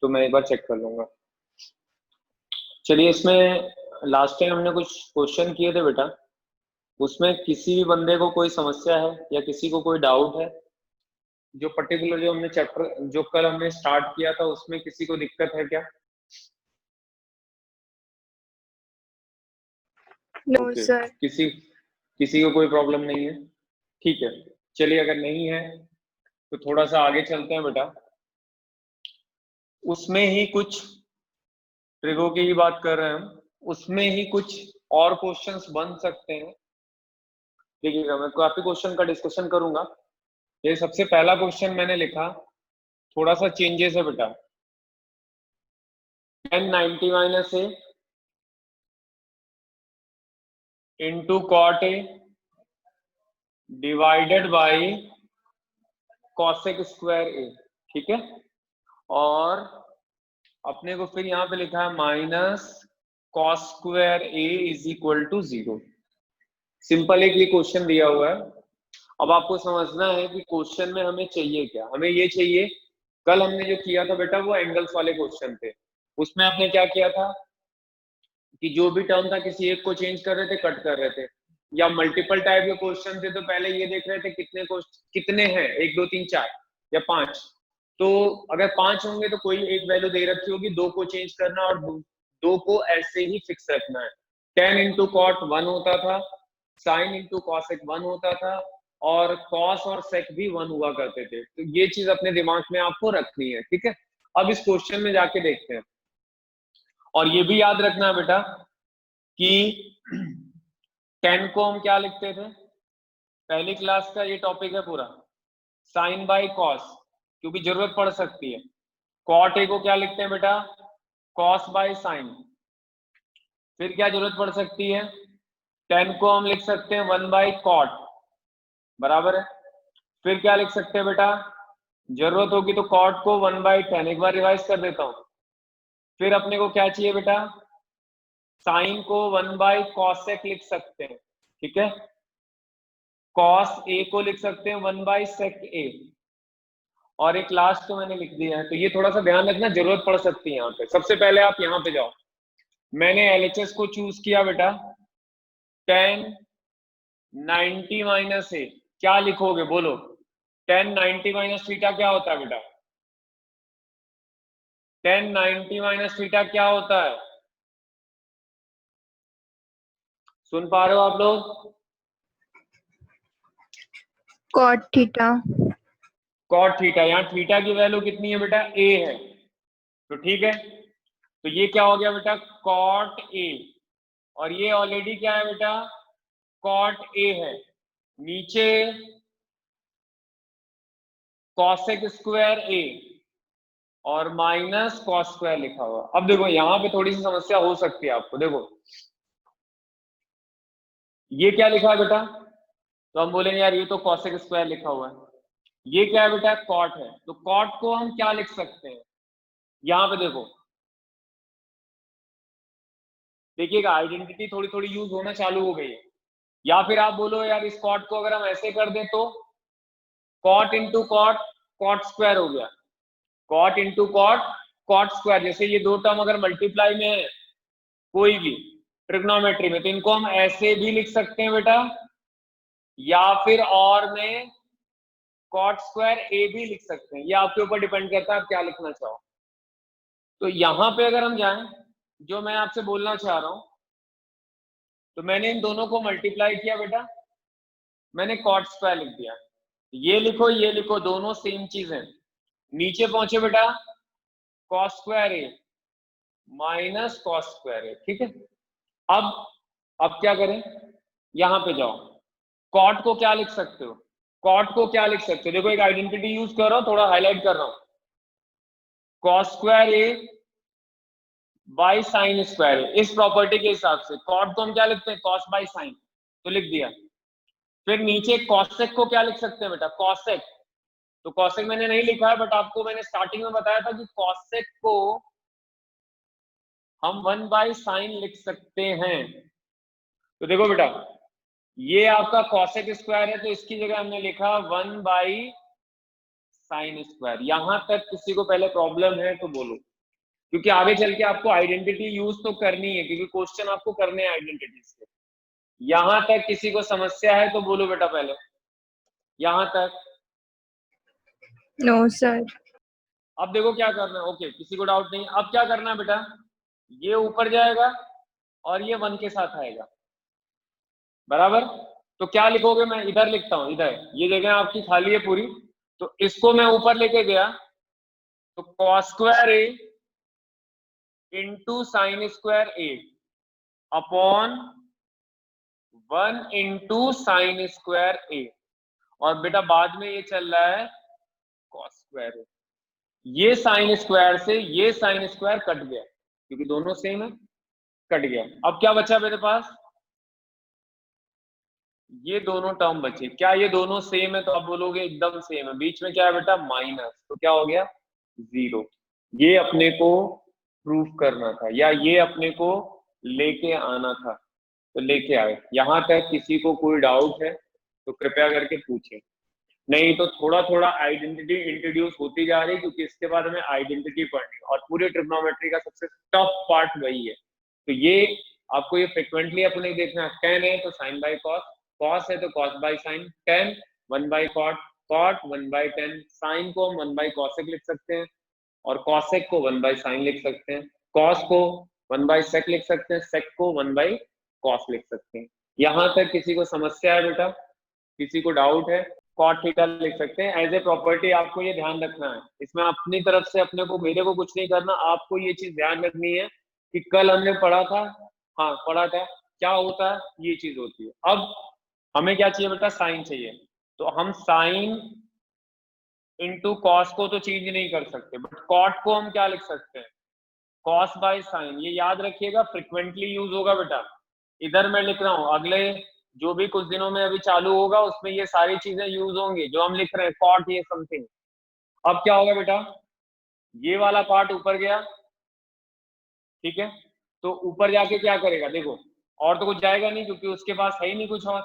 तो मैं एक बार चेक कर लूंगा। चलिए, इसमें लास्ट टाइम हमने कुछ क्वेश्चन किए थे बेटा, उसमें किसी भी बंदे को कोई समस्या है या किसी को कोई डाउट है? जो पर्टिकुलर जो हमने चैप्टर जो कल हमने स्टार्ट किया था उसमें किसी को दिक्कत है क्या? No sir. किसी को कोई प्रॉब्लम नहीं है? ठीक है, चलिए अगर नहीं है तो थोड़ा सा आगे चलते हैं बेटा। उसमें ही कुछ ट्रिगो की ही बात कर रहे हैं हम, उसमें ही कुछ और क्वेश्चंस बन सकते हैं। देखिएगा, मैं काफी क्वेश्चन का डिस्कशन करूंगा। ये सबसे पहला क्वेश्चन मैंने लिखा, थोड़ा सा चेंजेस है बेटा। 1090 minus A into cot A divided by cosec square A, ठीक है। और अपने को फिर यहाँ पे लिखा है minus cos square a is equal to 0। Simple एक ये क्वेश्चन दिया हुआ है। अब आपको समझना है कि क्वेश्चन में हमें चाहिए क्या। हमें ये चाहिए, कल हमने जो किया था बेटा वो एंगल्स वाले क्वेश्चन थे। उसमें आपने क्या किया था कि जो भी टर्म था किसी एक को चेंज कर रहे थे, कट कर रहे थे, या मल्टीपल टाइप के क्वेश्चन थे तो पहले ये देख रहे थे कितने हैं, 1 2 3 4 या 5। तो अगर 5 होंगे तो कोई एक वैल्यू दे रखी होगी, 2 को चेंज करना और 2 को ऐसे ही फिक्स रखना है। 10 इंटू कॉट 1 होता था, साइन इंटू कॉसेक 1 होता था, और कॉस और सेक भी 1 हुआ करते थे। तो ये चीज अपने दिमाग में आपको रखनी है, ठीक है। अब इस क्वेश्चन में जाके देखते हैं, और ये भी याद रखना बेटा कि 10 को हम क्या लिखते थे, पहली क्लास का ये टॉपिक है पूरा, साइन बाई कॉस, क्योंकि जरूरत पड़ सकती है। कॉट ए को क्या लिखते हैं बेटा, कॉस बाय साइन। फिर क्या जरूरत पड़ सकती है, 10 को हम लिख सकते हैं 1 बाई कॉट, बराबर है। फिर क्या लिख सकते हैं बेटा, जरूरत होगी तो कॉट को 1 बाई 10। एक बार रिवाइज कर देता हूं। फिर अपने को क्या चाहिए बेटा, साइन को 1 बाई कॉसेक लिख सकते हैं, ठीक है। कॉस ए को लिख सकते हैं 1 बाई सेक ए, और एक लास्ट तो मैंने लिख दिया है। तो ये थोड़ा सा ध्यान रखना, जरूरत पड़ सकती है यहाँ पे। सबसे पहले आप यहाँ पे जाओ, मैंने एलएचएस को चूज किया बेटा। 1090 माइनस ए, क्या लिखोगे बोलो। 1090 माइनस थीटा क्या होता है बेटा, 1090 माइनस थीटा क्या होता है, सुन पा रहे हो आप लोग? Cot theta. Cot theta. यहाँ थीटा की वैल्यू कितनी है बेटा, ए है, तो ठीक है। तो ये क्या हो गया बेटा, कॉट ए, और ये ऑलरेडी क्या है बेटा, कॉट ए है। नीचे कॉसेक स्क्वायर ए और माइनस कॉस स्क्वायर लिखा हुआ। अब देखो यहाँ पे थोड़ी सी समस्या हो सकती है आपको। देखो ये क्या लिखा है बेटा, तो हम बोलेंगे यार ये तो कॉसेक स्क्वायर लिखा हुआ है। ये क्या है बेटा, कॉट है। तो कॉट को हम क्या लिख सकते हैं, यहाँ पे देखो, देखिएगा आइडेंटिटी थोड़ी थोड़ी यूज होना चालू हो गई है। या फिर आप बोलो यार इस कॉट को अगर हम ऐसे कर दें तो cot into cot, cot square हो गया। Cot into cot, cot square. जैसे ये दो टर्म अगर मल्टीप्लाई में है कोई भी ट्रिग्नोमेट्री में, तो इनको हम ऐसे भी लिख सकते हैं बेटा, या फिर और में कॉट स्क्वायर ए भी लिख सकते हैं। ये आपके ऊपर डिपेंड करता है आप क्या लिखना चाहो। तो यहां पे अगर हम जाएं, जो मैं आपसे बोलना चाह रहा हूं, तो मैंने इन दोनों को मल्टीप्लाई किया बेटा, मैंने कॉट स्क्वायर लिख दिया। ये लिखो, दोनों सेम चीज है। नीचे पहुंचे बेटा, cos square A minus cos square A, ठीक है। अब क्या करें, यहां पे जाओ, कॉट को क्या लिख सकते हो, कॉट को क्या लिख सकते हो, देखो एक आइडेंटिटी यूज कर रहा हूं, थोड़ा हाईलाइट कर रहा हूं। Cos square A by sine square A, इस प्रॉपर्टी के हिसाब से कॉट को हम क्या लिखते हैं, कॉस बाई साइन, तो लिख दिया। फिर नीचे कॉसेक को क्या लिख सकते हैं बेटा, कॉसेक। तो कॉसेक मैंने नहीं लिखा है, बट आपको मैंने स्टार्टिंग में बताया था कि कॉसेक को हम 1 बाई साइन लिख सकते हैं। तो देखो बेटा, ये आपका कॉसेक स्क्वायर है, तो इसकी जगह हमने लिखा 1 बाई साइन स्क्वायर। यहां तक किसी को पहले प्रॉब्लम है तो बोलो, क्योंकि आगे चल के आपको आइडेंटिटी यूज तो करनी है, क्योंकि क्वेश्चन आपको करने हैं आइडेंटिटीज के। यहां तक किसी को समस्या है तो बोलो बेटा पहले, यहां तक। No sir. अब देखो क्या करना है। ओके, किसी को डाउट नहीं। अब क्या करना है बेटा, ये ऊपर जाएगा और ये 1 के साथ आएगा, बराबर। तो क्या लिखोगे, मैं इधर लिखता हूं, इधर ये जगह आपकी खाली है पूरी, तो इसको मैं ऊपर लेके गया तो कॉस स्क्वायर ए इंटू साइन स्क्वायर ए अपॉन 1 इंटू साइन स्क्वायर ए, और बेटा बाद में ये चल रहा है कॉस स्क्वायर ए। ये साइन स्क्वायर से ये साइन स्क्वायर कट गया, क्योंकि दोनों सेम है, कट गया। अब क्या बचा मेरे पास, ये दोनों टर्म बचे। क्या ये दोनों सेम है, तो आप बोलोगे एकदम सेम है। बीच में क्या है बेटा, माइनस, तो क्या हो गया 0। ये अपने को प्रूफ करना था, या ये अपने को लेके आना था, तो लेके आए। यहां तक किसी को कोई डाउट है तो कृपया करके पूछें, नहीं तो थोड़ा थोड़ा आइडेंटिटी इंट्रोड्यूस होती जा रही, क्योंकि इसके बाद हमें आइडेंटिटी पढ़नी, और पूरे ट्रिग्नोमेट्री का सबसे टफ पार्ट वही है। तो ये आपको ये फ्रिक्वेंटली अपने देखना है। टेन है तो साइन बाई कॉस, कॉस है तो cos by sine, tan 1 by cot, cot 1 by tan, sine को हम 1 बाई कॉसेक लिख सकते हैं, और कॉसेक को 1 बाई साइन लिख सकते हैं, कॉस को 1 बाई सेक लिख सकते हैं, सेक को 1 बाई कॉस लिख सकते हैं। यहां तक किसी को समस्या है बेटा, किसी को डाउट है, कॉट थीटा लिख सकते हैं एज ए प्रॉपर्टी। आपको ये ध्यान रखना है, इसमें अपनी तरफ से अपने को, मेरे को कुछ नहीं करना, आपको ये चीज ध्यान रखनी है कि कल हमने पढ़ा था, हाँ पढ़ा था, क्या होता है, ये चीज होती है। अब हमें क्या चाहिए बेटा, साइन चाहिए, तो हम साइन इंटू कॉस को तो चेंज नहीं कर सकते, बट कॉट को हम क्या लिख सकते हैं, कॉस बाय साइन। ये याद रखिएगा, फ्रिक्वेंटली यूज होगा बेटा। इधर मैं लिख रहा हूँ, अगले जो भी कुछ दिनों में अभी चालू होगा उसमें ये सारी चीजें यूज होंगी जो हम लिख रहे हैं, कॉट ये समथिंग। अब क्या होगा बेटा, ये वाला पार्ट ऊपर गया, ठीक है, तो ऊपर जाके क्या करेगा, देखो और तो कुछ जाएगा नहीं, क्योंकि उसके पास है ही नहीं कुछ और।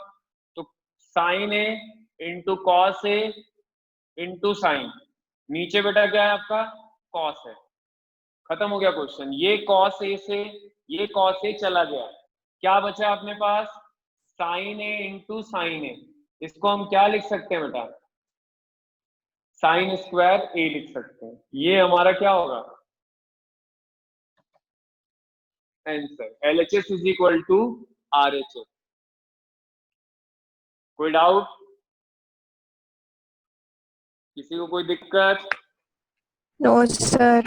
तो sign A into cos A into sine, नीचे बेटा क्या है आपका, कॉस है। खत्म हो गया क्वेश्चन। ये कॉस ए से ये कॉस ए चला गया, क्या बचा अपने पास, साइन ए इंटू साइन ए। इसको हम क्या लिख सकते हैं बेटा, साइन स्क्वायर ए लिख सकते हैं। ये हमारा क्या होगा, answer. LHS is equal to RHS। कोई डाउट, किसी को कोई दिक्कत? No sir.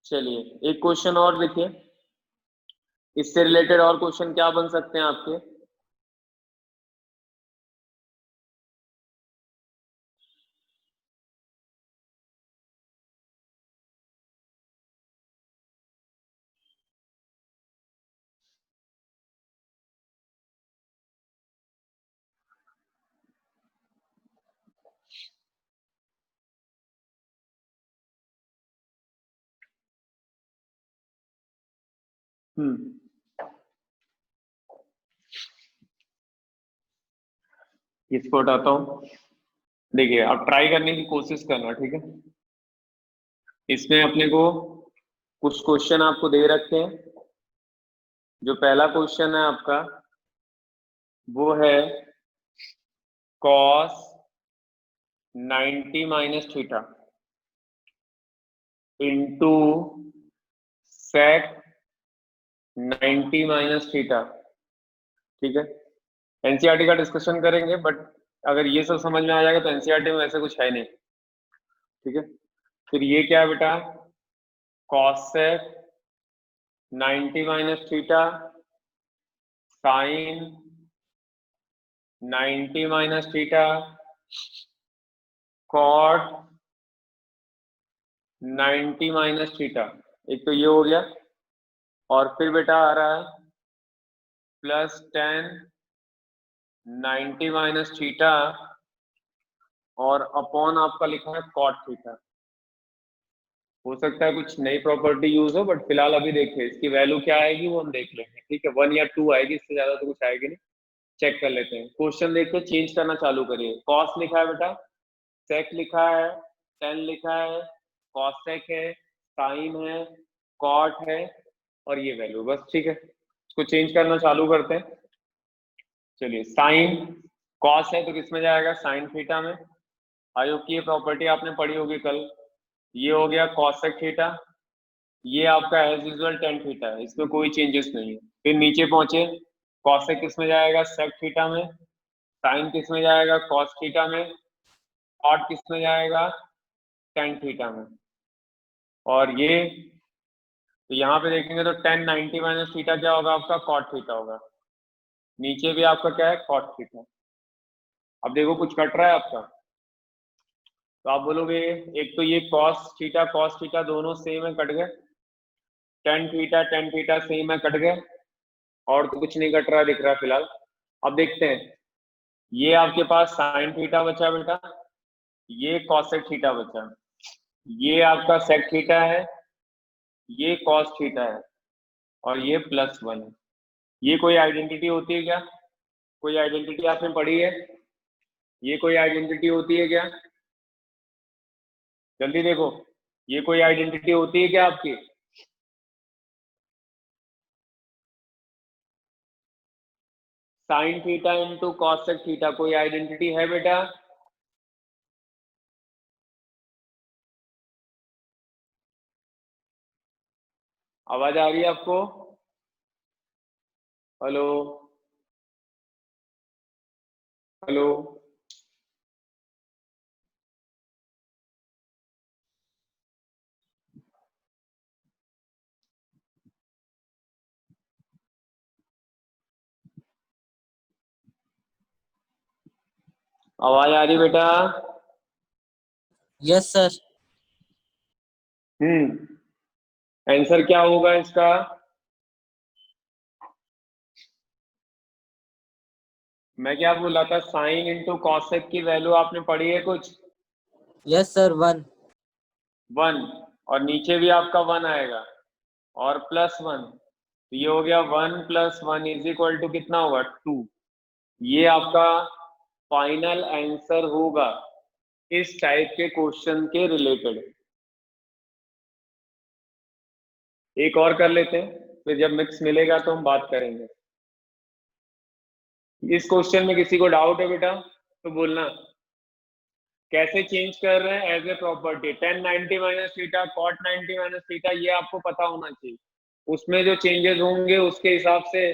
चलिए एक क्वेश्चन और देखिए, इससे रिलेटेड और क्वेश्चन क्या बन सकते हैं आपके। इसको हटाता हूँ। देखिए आप ट्राई करने की कोशिश करना, ठीक है। इसमें अपने को कुछ क्वेश्चन आपको दे रखे हैं। जो पहला क्वेश्चन है आपका वो है cos 90 minus theta into sec 90 minus theta, ठीक है। एनसीईआरटी का डिस्कशन करेंगे, बट अगर ये सब समझ में आ जाएगा तो एनसीईआरटी में वैसे कुछ है नहीं, ठीक है। फिर ये क्या है बेटा, cosec 90 minus theta sine 90 minus theta cot 90 minus theta. एक तो ये हो गया, और फिर बेटा आ रहा है प्लस 10 90 माइनस थीटा, और अपॉन आपका लिखा है कॉट थीटा। हो सकता है कुछ नई प्रॉपर्टी यूज हो, बट फिलहाल अभी देखिए इसकी वैल्यू क्या आएगी वो हम देख लेंगे, ठीक है। 1 या 2 आएगी, इससे ज्यादा तो कुछ आएगी नहीं। चेक कर लेते हैं क्वेश्चन, देख के चेंज करना चालू करिए। कॉस लिखा है बेटा सेक लिखा है, टेन लिखा है, कॉसेक है, साइन है, कॉट है और ये वैल्यू, बस ठीक है। इसको चेंज करना चालू करते हैं। चलिए, साइन कॉस है तो किसमें जाएगा, साइन थीटा में। आई होप की ये प्रॉपर्टी आपने पढ़ी होगी कल। ये हो गया कॉसेक थीटा, ये आपका एज यूजुअल टेन थीटा है, इसमें कोई चेंजेस नहीं है। फिर नीचे पहुंचे, कॉसेक किसमें जाएगा, सेक थीटा में, साइन किसमें जाएगा, कॉस थीटा में, कॉट किसमें जाएगा, टेन थीटा में। और ये तो यहाँ पे देखेंगे तो 1090 माइनस थीटा क्या होगा आपका, कॉट थीटा होगा। नीचे भी आपका क्या है, कॉट थीटा। अब देखो कुछ कट रहा है आपका, तो आप बोलोगे एक तो ये कॉस थीटा दोनों सेम है, कट गए। टेन थीटा सेम है, कट गए। और तो कुछ नहीं कट रहा दिख रहा फिलहाल। अब देखते हैं, ये आपके पास साइन थीटा बचा बेटा, ये कॉसेक थीटा बचा, ये आपका सेक थीटा है, ये कॉस थीटा है और ये +1 है। ये कोई आइडेंटिटी होती है क्या, कोई आइडेंटिटी आपने पढ़ी है, ये कोई आइडेंटिटी होती है क्या, जल्दी देखो, ये कोई आइडेंटिटी होती है क्या आपकी। Sine theta into cosec theta कोई आइडेंटिटी है बेटा। आवाज आ रही है आपको, हेलो हेलो। आवाज आ रही बेटा। Yes sir. आंसर क्या होगा इसका, मैं क्या बोला था, साइन इंटू कॉसेक की वैल्यू आपने पढ़ी है कुछ, यस सर, 1। 1, और नीचे भी आपका 1 आएगा और +1, तो ये हो गया 1 + 1 इज इक्वल टू कितना होगा, 2। ये आपका फाइनल आंसर होगा इस टाइप के क्वेश्चन के रिलेटेड। एक और कर लेते हैं, फिर जब मिक्स मिलेगा तो हम बात करेंगे। इस क्वेश्चन में किसी को डाउट है बेटा तो बोलना। कैसे चेंज कर रहे हैं, as a property 1090 minus theta, cot 90 minus theta, ये आपको पता होना चाहिए। उसमें जो चेंजेस होंगे उसके हिसाब से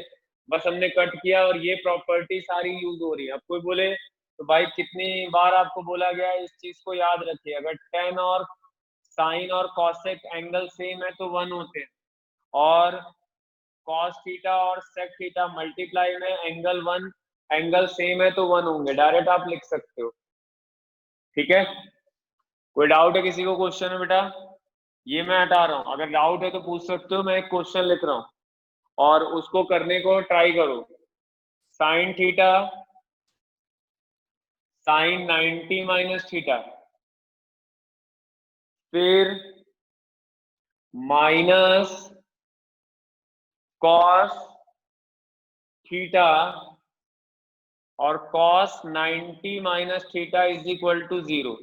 बस हमने कट किया और ये प्रॉपर्टी सारी यूज हो रही है। अब कोई बोले तो भाई कितनी बार आपको बोला गया है, इस चीज को याद रखिए, अगर टेन और साइन और कॉसेक एंगल सेम है तो 1 होते हैं, और कॉस थीटा और सेक थीटा मल्टीप्लाई में एंगल सेम है तो 1 होंगे। डायरेक्ट आप लिख सकते हो, ठीक है। कोई डाउट है किसी को क्वेश्चन में बेटा, ये मैं हटा रहा हूं, अगर डाउट है तो पूछ सकते हो, मैं एक क्वेश्चन लिख रहा हूं और उसको करने को ट्राई करो। Sine theta, sine 90 minus theta, फिर माइनस कॉस थीटा और cos 90 minus theta is equal to 0।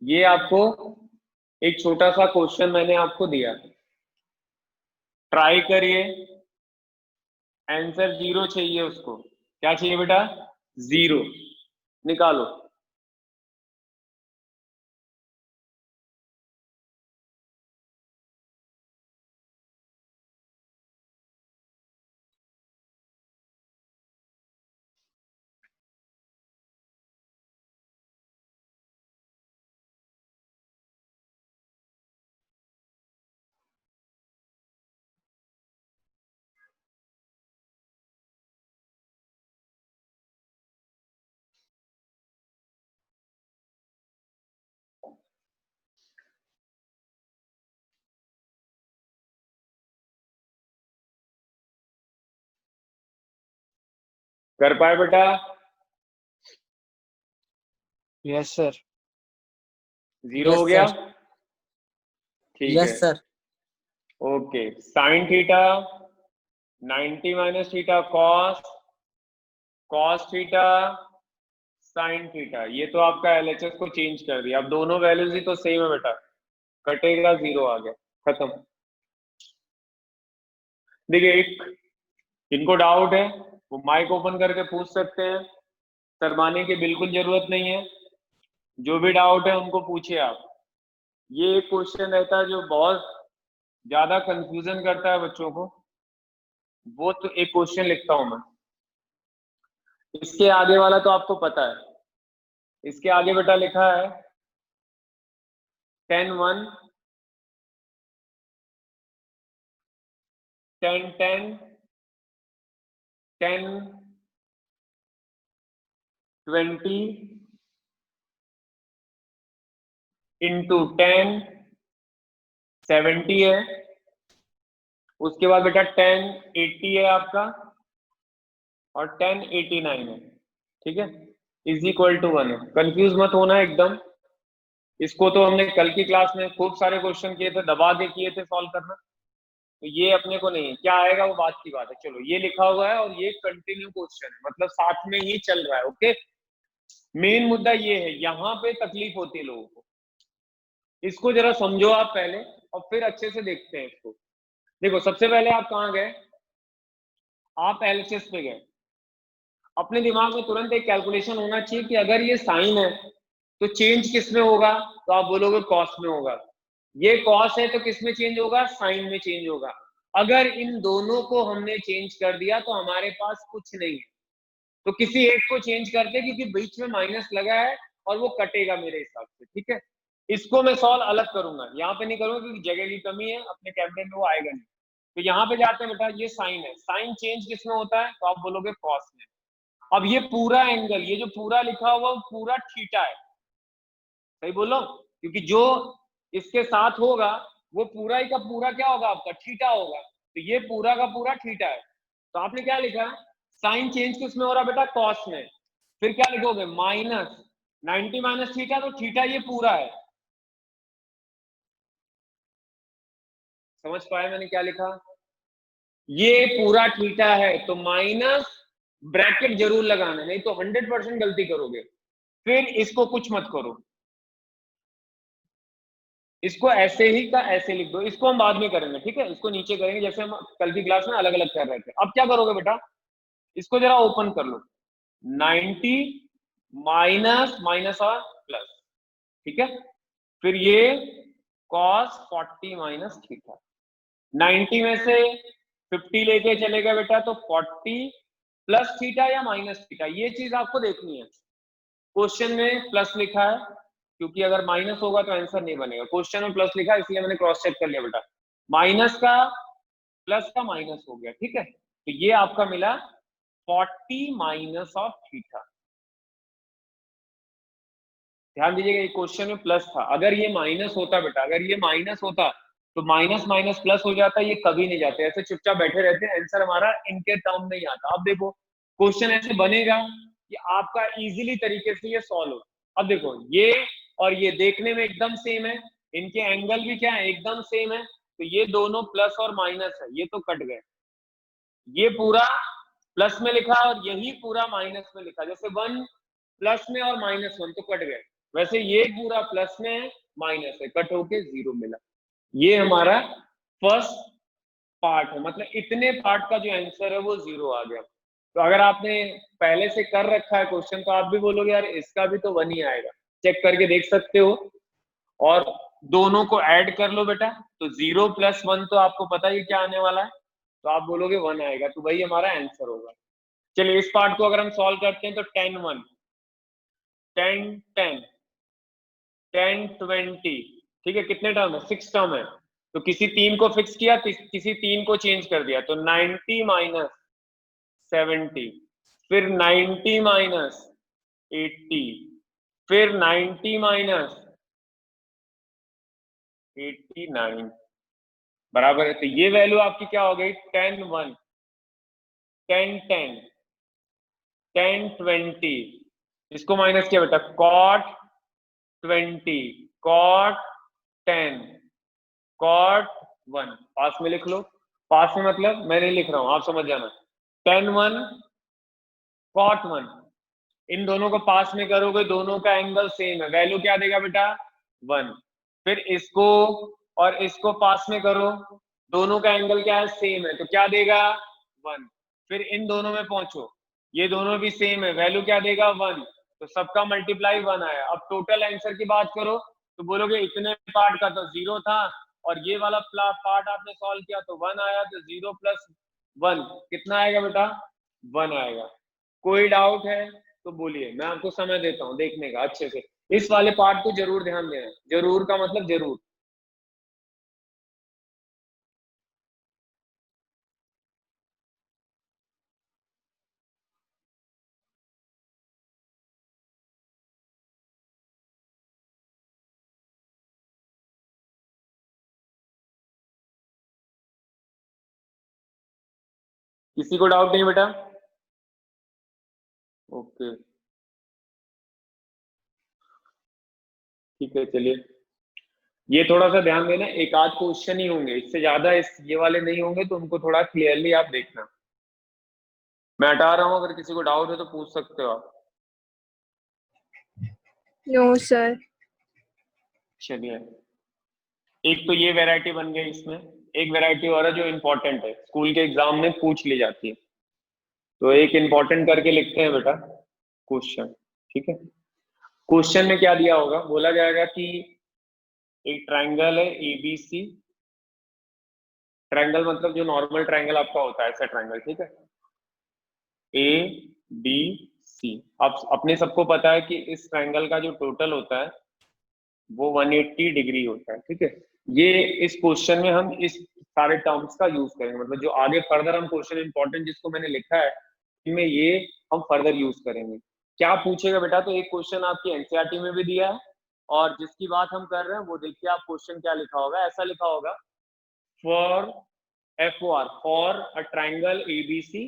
ये आपको एक छोटा सा क्वेश्चन मैंने आपको दिया, ट्राई करिए। आंसर 0 चाहिए उसको, क्या चाहिए बेटा, 0 निकालो। कर पाए बेटा, यस सर। 0 हो गया, सर। ठीक है। Yes sir. Okay, sine theta 90 minus theta cos, cos theta sine theta. ये तो आपका एलएचएस को चेंज कर दिया, अब दोनों वैल्यूज ही तो सेम है बेटा, कटेगा 0 आ गया, खत्म। देखिए एक इनको डाउट है वो माइक ओपन करके पूछ सकते हैं, शर्माने की बिल्कुल जरूरत नहीं है, जो भी डाउट है उनको पूछिए आप। ये एक क्वेश्चन रहता है जो बहुत ज्यादा कंफ्यूजन करता है बच्चों को, वो तो एक क्वेश्चन लिखता हूं मैं। इसके आगे वाला तो आपको पता है, इसके आगे बेटा लिखा है 10 1 10 10 10 20 इंटू 10 70 है। उसके बाद बेटा 10 80 है आपका, और 10 89 है, ठीक है, इज इक्वल टू 1 है। कंफ्यूज मत होना एकदम, इसको तो हमने कल की क्लास में खूब सारे क्वेश्चन किए थे, दबा के किए थे सॉल्व करना, तो ये अपने को नहीं है, क्या आएगा वो बात की बात है। चलो ये लिखा हुआ है और ये कंटिन्यू क्वेश्चन है, मतलब साथ में ही चल रहा है, ओके। मेन मुद्दा ये है, यहाँ पे तकलीफ होती है लोगों को, इसको जरा समझो आप पहले और फिर अच्छे से देखते हैं इसको। देखो सबसे पहले आप कहाँ गए, आप एलएचएस पे गए, अपने दिमाग में तुरंत एक कैलकुलेशन होना चाहिए कि अगर ये साइन है तो चेंज किस में होगा, तो आप बोलोगे कॉस में होगा। ये कॉस है तो किस में चेंज होगा, साइन में चेंज होगा। अगर इन दोनों को हमने चेंज कर दिया तो हमारे पास कुछ नहीं है, तो किसी एक को चेंज करते, क्योंकि बीच में माइनस लगा है और वो कटेगा मेरे हिसाब से, ठीक है। इसको मैं सॉल्व अलग करूंगा, यहाँ पे नहीं करूंगा क्योंकि जगह की कमी है, अपने कैमरे में वो आएगा नहीं। तो यहाँ पे जाते हैं बेटा, ये साइन है, साइन चेंज किस में होता है, तो आप बोलोगे कॉस में। अब ये पूरा एंगल, ये जो पूरा लिखा हुआ वो पूरा थीटा है, सही बोलो, क्योंकि जो इसके साथ होगा वो पूरा ही का पूरा क्या होगा आपका, थीटा होगा, तो ये पूरा का पूरा थीटा है। तो आपने क्या लिखा, साइन चेंज किस में हो रहा बेटा, कॉस में। फिर क्या लिखोगे, माइनस 90 माइनस थीटा, तो थीटा ये पूरा है। समझ पाए मैंने क्या लिखा, ये पूरा थीटा है, तो माइनस ब्रैकेट जरूर लगाना, नहीं तो 100% गलती करोगे। फिर इसको कुछ मत करो, इसको ऐसे ही का ऐसे लिख दो, इसको हम बाद में करेंगे, ठीक है, इसको नीचे करेंगे जैसे हम कल की क्लास में अलग अलग कर रहे थे। अब क्या करोगे बेटा, इसको जरा ओपन कर लो, 90 माइनस माइनस और प्लस, ठीक है, फिर ये cos 40 माइनस थीटा, 90 में से 50 लेके चलेगा बेटा, तो 40 प्लस थीटा या माइनस थीटा, ये चीज आपको देखनी है। क्वेश्चन में प्लस लिखा है, क्योंकि अगर माइनस होगा तो आंसर नहीं बनेगा, क्वेश्चन में प्लस लिखा है इसलिए मैंने क्रॉस चेक कर लिया बेटा, माइनस का प्लस का माइनस हो गया, ठीक है, तो ये आपका मिला 40 माइनस ऑफ थीटा। ध्यान दीजिएगा, ये क्वेश्चन में प्लस था, अगर ये माइनस होता बेटा, अगर ये माइनस होता तो माइनस माइनस प्लस हो जाता, ये कभी नहीं जाते, ऐसे चुपचाप बैठे रहते हैं, आंसर हमारा इनके टर्म नहीं आता। अब देखो क्वेश्चन ऐसे बनेगा कि आपका इजीली तरीके से ये सॉल्व हो। अब देखो ये और ये देखने में एकदम सेम है, इनके एंगल भी क्या है, एकदम सेम है, तो ये दोनों प्लस और माइनस है, ये तो कट गए, ये पूरा प्लस में लिखा और यही पूरा माइनस में लिखा, जैसे 1 प्लस में और -1 तो कट गए, वैसे ये पूरा प्लस में है माइनस है, कट होके 0 मिला। ये हमारा फर्स्ट पार्ट है, मतलब इतने पार्ट का जो आंसर है वो 0 आ गया। तो अगर आपने पहले से कर रखा है क्वेश्चन तो आप भी बोलोगे यार इसका भी तो 1 ही आएगा, चेक करके देख सकते हो, और दोनों को ऐड कर लो बेटा, तो 0 प्लस 1 तो आपको पता ही क्या आने वाला है, तो आप बोलोगे 1 आएगा, तो वही हमारा आंसर होगा। चलिए इस पार्ट को अगर हम सॉल्व करते हैं तो 10 1 10 10 10 20, ठीक है, कितने टर्म है, 6 टर्म है, तो किसी 3 को फिक्स किया, किसी 3 को चेंज कर दिया, तो 90 माइनस 70, फिर 90 माइनस 80, फिर 90 माइनस 89 बराबर है, तो ये वैल्यू आपकी क्या हो गई, 10 1 10 10 10 20, इसको माइनस किया बेटा, cot 20 cot 10 cot 1, पास में लिख लो, पास में मतलब मैं नहीं लिख रहा हूं, आप समझ जाना, 10 1 cot 1, इन दोनों को पास में करोगे, दोनों का एंगल सेम है, वैल्यू क्या देगा बेटा 1। फिर इसको और इसको पास में करो, दोनों का एंगल क्या है सेम है, तो क्या देगा 1। फिर इन दोनों में पहुंचो, ये दोनों भी सेम है, वैल्यू क्या देगा 1, तो सबका मल्टीप्लाई 1 आया। अब टोटल आंसर की बात करो तो बोलोगे इतने पार्ट का तो 0 था और ये वाला पार्ट आपने सॉल्व किया तो 1 आया, तो 0 + 1 कितना आएगा बेटा 1 आएगा। कोई डाउट है तो बोलिए, मैं आपको समय देता हूं देखने का अच्छे से। इस वाले पार्ट को जरूर ध्यान देना, जरूर का मतलब जरूर। किसी को डाउट नहीं बेटा? ओके ठीक है, चलिए ये थोड़ा सा ध्यान देना, एक आध क्वेश्चन ही होंगे, इससे ज्यादा इस ये वाले नहीं होंगे, तो उनको थोड़ा क्लियरली आप देखना। मैं हटा रहा हूँ, अगर किसी को डाउट है तो पूछ सकते हो आप। No, sir. चलिए, एक तो ये वैरायटी बन गई, इसमें एक वैरायटी और है जो इम्पोर्टेंट है, स्कूल के एग्जाम में पूछ ली जाती है, तो एक इम्पोर्टेंट करके लिखते हैं बेटा क्वेश्चन। ठीक है, क्वेश्चन में क्या दिया होगा, बोला जाएगा कि एक ट्राइंगल है एबीसी, ट्राइंगल मतलब जो नॉर्मल ट्राइंगल आपका होता है ऐसा ट्राइंगल, ठीक है, ए बी सी। अब अपने सबको पता है कि इस ट्राइंगल का जो टोटल होता है वो 180 डिग्री होता है। ठीक है, ये इस क्वेश्चन में हम इस सारे टर्म्स का यूज करेंगे, मतलब जो आगे फर्दर हम क्वेश्चन इंपॉर्टेंट जिसको मैंने लिखा है इनमें ये हम फर्दर यूज करेंगे। क्या पूछेगा बेटा, तो एक क्वेश्चन आपकी एनसीईआरटी में भी दिया है और जिसकी बात हम कर रहे हैं वो देखिए आप क्वेश्चन क्या लिखा होगा, ऐसा लिखा होगा for FOR for a triangle ABC,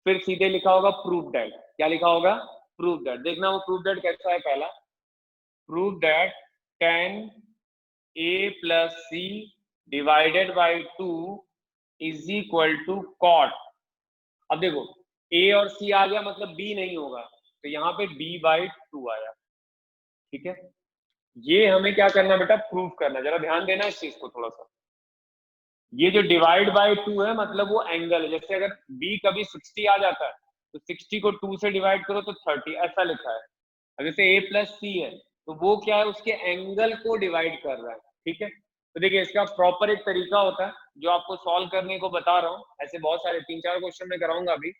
फिर सीधे लिखा होगा प्रूव दैट। क्या लिखा होगा, प्रूव दैट। देखना वो प्रूव दैट कैसा है, पहला prove that tan A + C divided by 2 is equal to cot। अब देखो A और C आ गया मतलब B नहीं होगा, तो यहाँ पे b/2 आया। ठीक है, ये हमें क्या करना बेटा, प्रूव करना। जरा ध्यान देना इस चीज को थोड़ा सा। ये जो डिवाइड बाय 2 है मतलब वो एंगल है, जैसे अगर b कभी 60 आ जाता है तो 60 को 2 से डिवाइड करो तो 30, ऐसा लिखा है। अब जैसे A + C है तो वो क्या है, उसके एंगल को डिवाइड कर रहा है। ठीक है, तो देखिए इसका प्रॉपर एक तरीका होता है जो आपको सॉल्व करने को बता रहा हूँ, ऐसे बहुत सारे 3-4 क्वेश्चन में कराऊंगा अभी।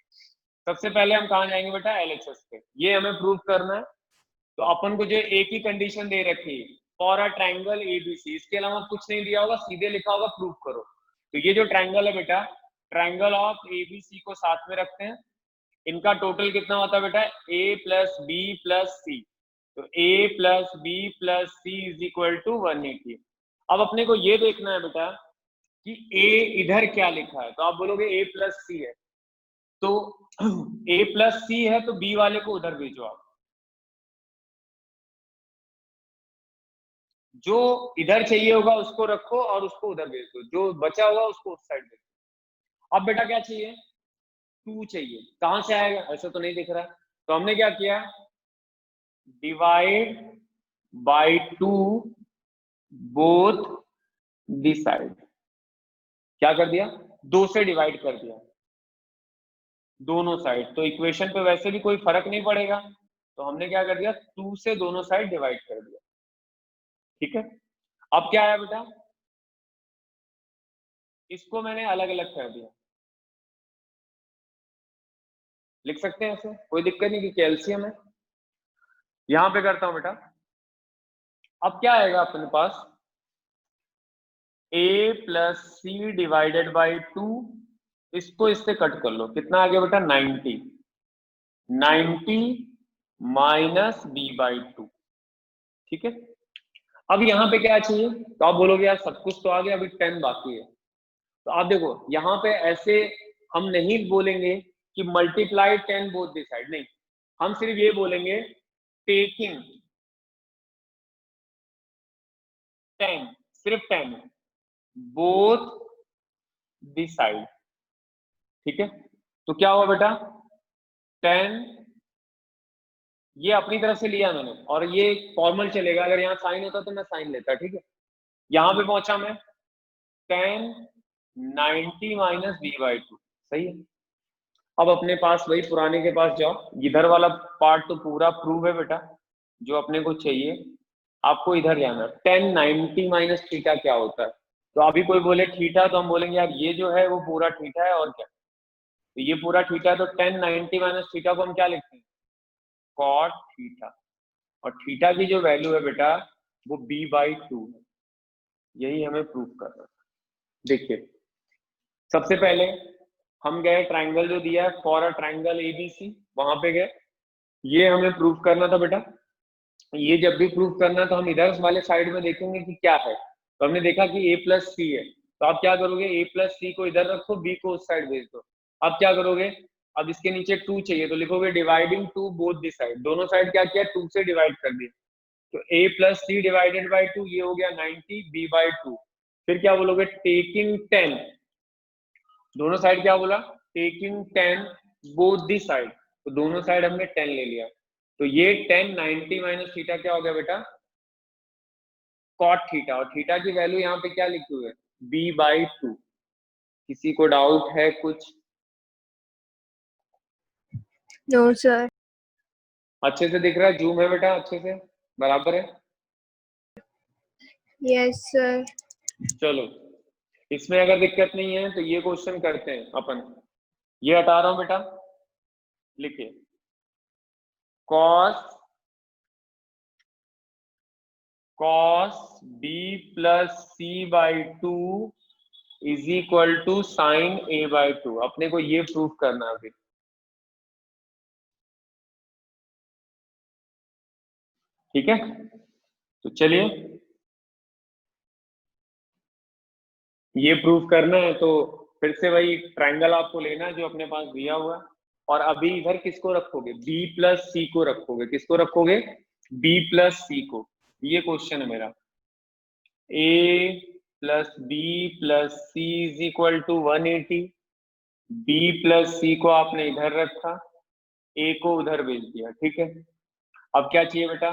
सबसे पहले हम कहाँ जाएंगे बेटा, LHS पे, ये हमें प्रूव करना है। तो अपन को जो एक ही कंडीशन दे रखी है फॉर अ ट्राइंगल ABC, इसके अलावा कुछ नहीं दिया होगा, सीधे लिखा होगा प्रूव करो। तो ये जो ट्राइंगल है बेटा, ट्राइंगल ऑफ ABC को साथ में रखते हैं, इनका टोटल कितना होता है बेटा A + B + C, तो A + B + C is equal to 180। अब अपने को ये देखना है बेटा कि A इधर क्या लिखा है, तो आप बोलोगे A + C है, तो A + C है तो B वाले को उधर भेजो आप, जो इधर चाहिए होगा उसको रखो और उसको उधर भेज दो, जो बचा होगा उसको उस साइड भेज दो। अब बेटा क्या चाहिए, 2 चाहिए, कहां से आएगा, ऐसा तो नहीं दिख रहा, तो हमने क्या किया, divide by 2 both the side. क्या कर दिया, 2 से डिवाइड कर दिया दोनों साइड, तो इक्वेशन पे वैसे भी कोई फर्क नहीं पड़ेगा, तो हमने क्या कर दिया 2 से दोनों साइड डिवाइड कर दिया। ठीक है, अब क्या आया बेटा, इसको मैंने अलग अलग कर दिया, लिख सकते हैं ऐसे, कोई दिक्कत नहीं, कि कैल्शियम है। यहां पे करता हूं बेटा, अब क्या आएगा अपने पास, A + C डिवाइडेड बाई 2, इसको इससे कट कर लो, कितना आ गया बेटा 90, 90 माइनस b/2। ठीक है, अब यहाँ पे क्या चाहिए, तो आप बोलोगे यार सब कुछ तो आ गया, अभी 10 बाकी है। तो आप देखो यहाँ पे ऐसे हम नहीं बोलेंगे कि मल्टीप्लाई 10 बोथ दी साइड, नहीं, हम सिर्फ ये बोलेंगे टेकिंग 10, सिर्फ 10 बोथ दी साइड। ठीक है, तो क्या हुआ बेटा 10 ये अपनी तरफ से लिया मैंने, और ये फॉर्मल चलेगा, अगर यहाँ साइन होता तो मैं साइन लेता, ठीक है। यहाँ पे पहुंचा मैं, tan 90 माइनस b/2, सही है। अब अपने पास वही पुराने के पास जाओ, इधर वाला पार्ट तो पूरा प्रूव है बेटा, जो अपने को चाहिए। आपको इधर जाना, tan 90 माइनस थीटा क्या होता है। तो अभी कोई बोले थीटा, तो हम बोलेंगे यार ये जो है वो पूरा थीटा है, और क्या, तो ये पूरा थीटा है, तो tan 90 माइनस थीटा को हम क्या लिखते हैं, cot थीटा। और थीटा की जो वैल्यू है बेटा वो b/2 है। यही हमें प्रूव करना है। देखिए, सबसे पहले हम गए ट्राइंगल जो दिया है, फॉर अ ट्राइंगल एबीसी, वहां पे गए, ये हमें प्रूव करना था बेटा। ये जब भी प्रूव करना तो हम इधर वाले साइड में देखेंगे कि क्या है। तो हमने देखा कि a प्लस सी है, तो आप क्या करोगे, a प्लस सी को इधर रखो, b को उस साइड भेज दो। अब क्या करोगे, अब इसके नीचे 2 चाहिए, तो लिखोगे dividing to both the side, दोनों साइड क्या किया, 2 से डिवाइड कर दिया। तो a plus c divided by 2, ये हो गया 90 b/2। फिर क्या बोलोगे, टेकिंग 10, दोनों साइड क्या बोला, टेकिंग 10 बोथ दी साइड, तो दोनों साइड हमने 10 ले लिया। तो ये 10 90 माइनस थीटा क्या हो गया बेटा, कॉट थीटा। और थीटा की वैल्यू यहाँ पे क्या लिखी हुई है, b/2। किसी को डाउट है कुछ? No, sir. अच्छे से दिख रहा है, जूम है बेटा, अच्छे से बराबर है। Yes, sir. चलो, इसमें अगर दिक्कत नहीं है तो ये क्वेश्चन करते हैं अपन। ये हटा रहा हूं बेटा, लिखिए cos b plus c/2 is equal to sine a/2। अपने को ये प्रूव करना है अभी, ठीक है। तो चलिए, ये प्रूव करना है तो फिर से वही ट्राइंगल आपको लेना है जो अपने पास दिया हुआ है। और अभी इधर किसको रखोगे, b प्लस सी को रखोगे। किसको रखोगे, b प्लस सी को। ये क्वेश्चन है मेरा, a plus B plus C is equal to 180। b plus C को आपने इधर रखा, a को उधर भेज दिया, ठीक है। अब क्या चाहिए बेटा,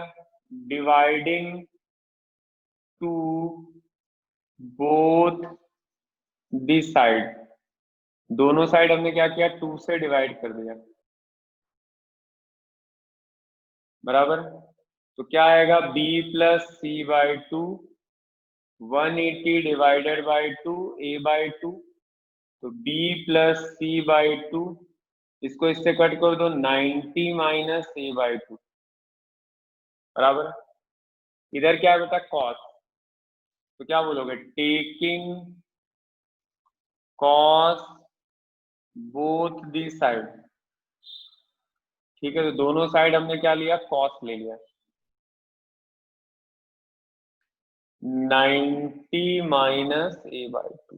dividing to both this side, दोनों साइड हमने क्या किया, 2 से डिवाइड कर दिया, बराबर। तो क्या आएगा, b plus c/2, 180 divided by 2 a/2। तो b प्लस c/2, इसको इससे कट कर दो, 90 माइनस a/2, बराबर। इधर क्या है बेटा, cos, तो क्या बोलोगे, taking cos both the side, ठीक है। तो दोनों साइड हमने क्या लिया, cos ले लिया, 90 माइनस a/2,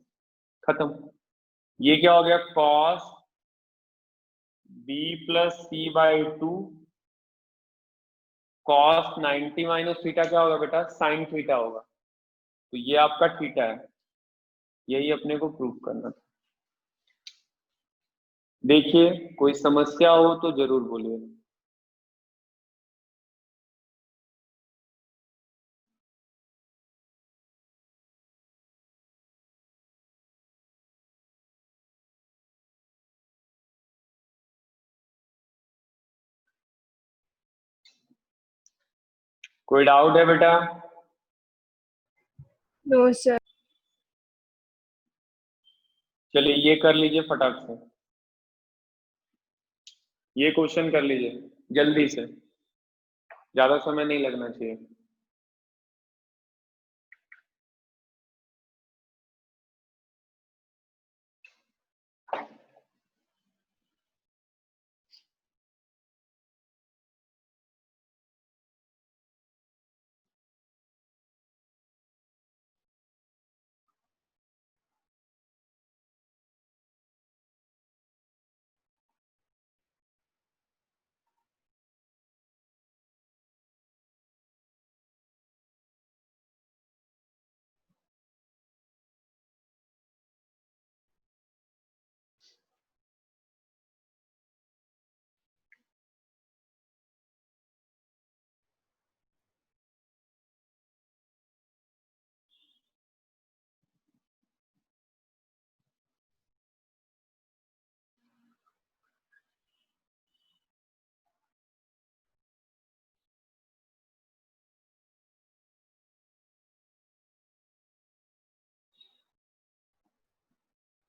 खत्म। ये क्या हो गया, cos b plus c/2, cos 90 minus theta क्या होगा बेटा, साइन थीटा होगा। तो ये आपका थीटा है, यही अपने को प्रूव करना था। देखिए, कोई समस्या हो तो जरूर बोलिए। कोई डाउट है बेटा? No, sir. चलिए ये कर लीजिए फटाक से, ये क्वेश्चन कर लीजिए जल्दी से, ज्यादा समय नहीं लगना चाहिए।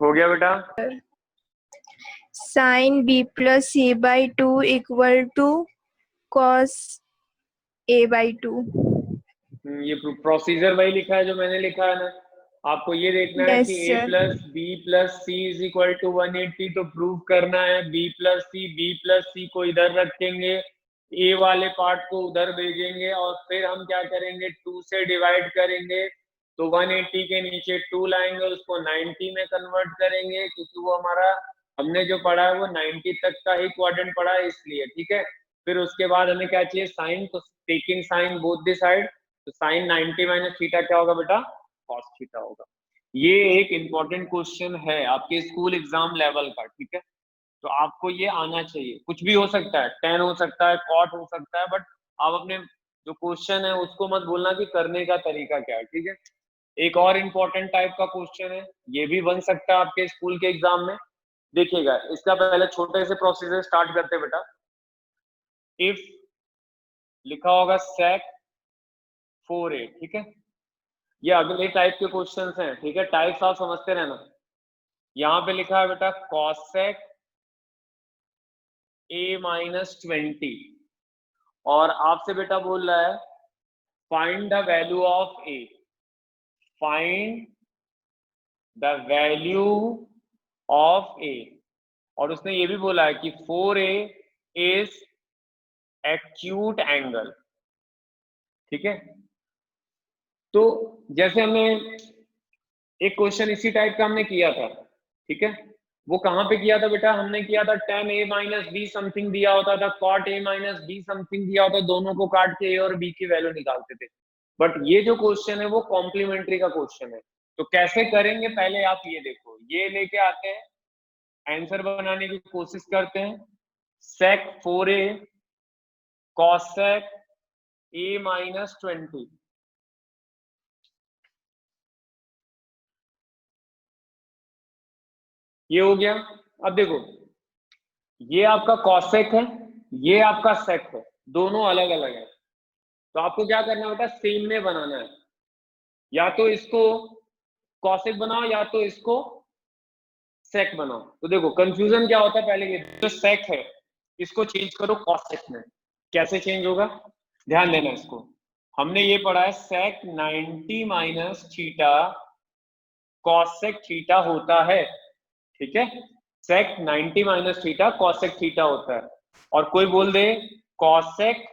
हो गया बेटा? sin b plus c by 2 equal to cos a by 2. ये प्रोसीजर वही लिखा है जो मैंने लिखा है ना। आपको ये देखना है Yes, कि a sir. Plus B plus C is equal to 180, तो प्रूव करना है b प्लस सी को इधर रखेंगे, a वाले पार्ट को उधर भेजेंगे और फिर हम क्या करेंगे 2 से डिवाइड करेंगे, तो 180 के नीचे 2 लाएंगे, उसको 90 में कन्वर्ट करेंगे, क्योंकि वो हमारा हमने जो पढ़ा है वो 90 तक का ही क्वाड्रेंट पढ़ा है इसलिए, ठीक है। फिर उसके बाद हमें क्या चाहिए साइन, तो taking sine both the side, तो साइन 90 माइनस थीटा क्या होगा बेटा? कॉस थीटा होगा। ये एक इंपॉर्टेंट क्वेश्चन है आपके स्कूल एग्जाम लेवल का, ठीक है। तो आपको ये आना चाहिए, कुछ भी हो सकता है, tan हो सकता है, cot हो सकता है, बट आप अपने जो क्वेश्चन है उसको मत भूलना कि करने का तरीका क्या है, ठीक है। एक और इम्पोर्टेंट टाइप का क्वेश्चन है, ये भी बन सकता है आपके स्कूल के एग्जाम में। देखिएगा, इसका पहले छोटे से प्रोसीजर स्टार्ट करते हैं बेटा। इफ लिखा होगा sec 4a, ठीक है। ये अगले टाइप के क्वेश्चंस हैं, ठीक है, टाइप्स आप समझते रहना। यहाँ पे लिखा है बेटा cosec a माइनस 20, और आपसे बेटा बोल रहा है find the value of a, find the value of a, और उसने ये भी बोला है कि 4a इज एक्यूट एंगल, ठीक है। तो जैसे हमने एक क्वेश्चन इसी टाइप का हमने किया था, ठीक है, वो कहाँ पे किया था बेटा? हमने किया था tan a minus be something दिया होता था, cot a minus be something दिया होता, दोनों को काट के a और b की वैल्यू निकालते थे। बट ये जो क्वेश्चन है वो कॉम्प्लीमेंट्री का क्वेश्चन है, तो कैसे करेंगे पहले आप ये देखो, ये लेके आते हैं, आंसर बनाने की कोशिश करते हैं। sec 4a cosec a minus 20, ये हो गया। अब देखो, ये आपका कॉसेक है, ये आपका सेक है, दोनों अलग अलग है, तो आपको क्या करना होता है, सेम में बनाना है, या तो इसको कॉसेक बनाओ या तो इसको सेक बनाओ। तो देखो कंफ्यूजन क्या होता है, पहले ये जो सेक है इसको चेंज करो कॉसेक में, कैसे चेंज होगा ध्यान देना इसको। हमने ये पढ़ा है सेक 90 माइनस थीटा कॉसेक थीटा होता है, ठीक है, सेक 90 माइनस थीटा कॉसेक थीटा होता है, और कोई बोल दे कॉसेक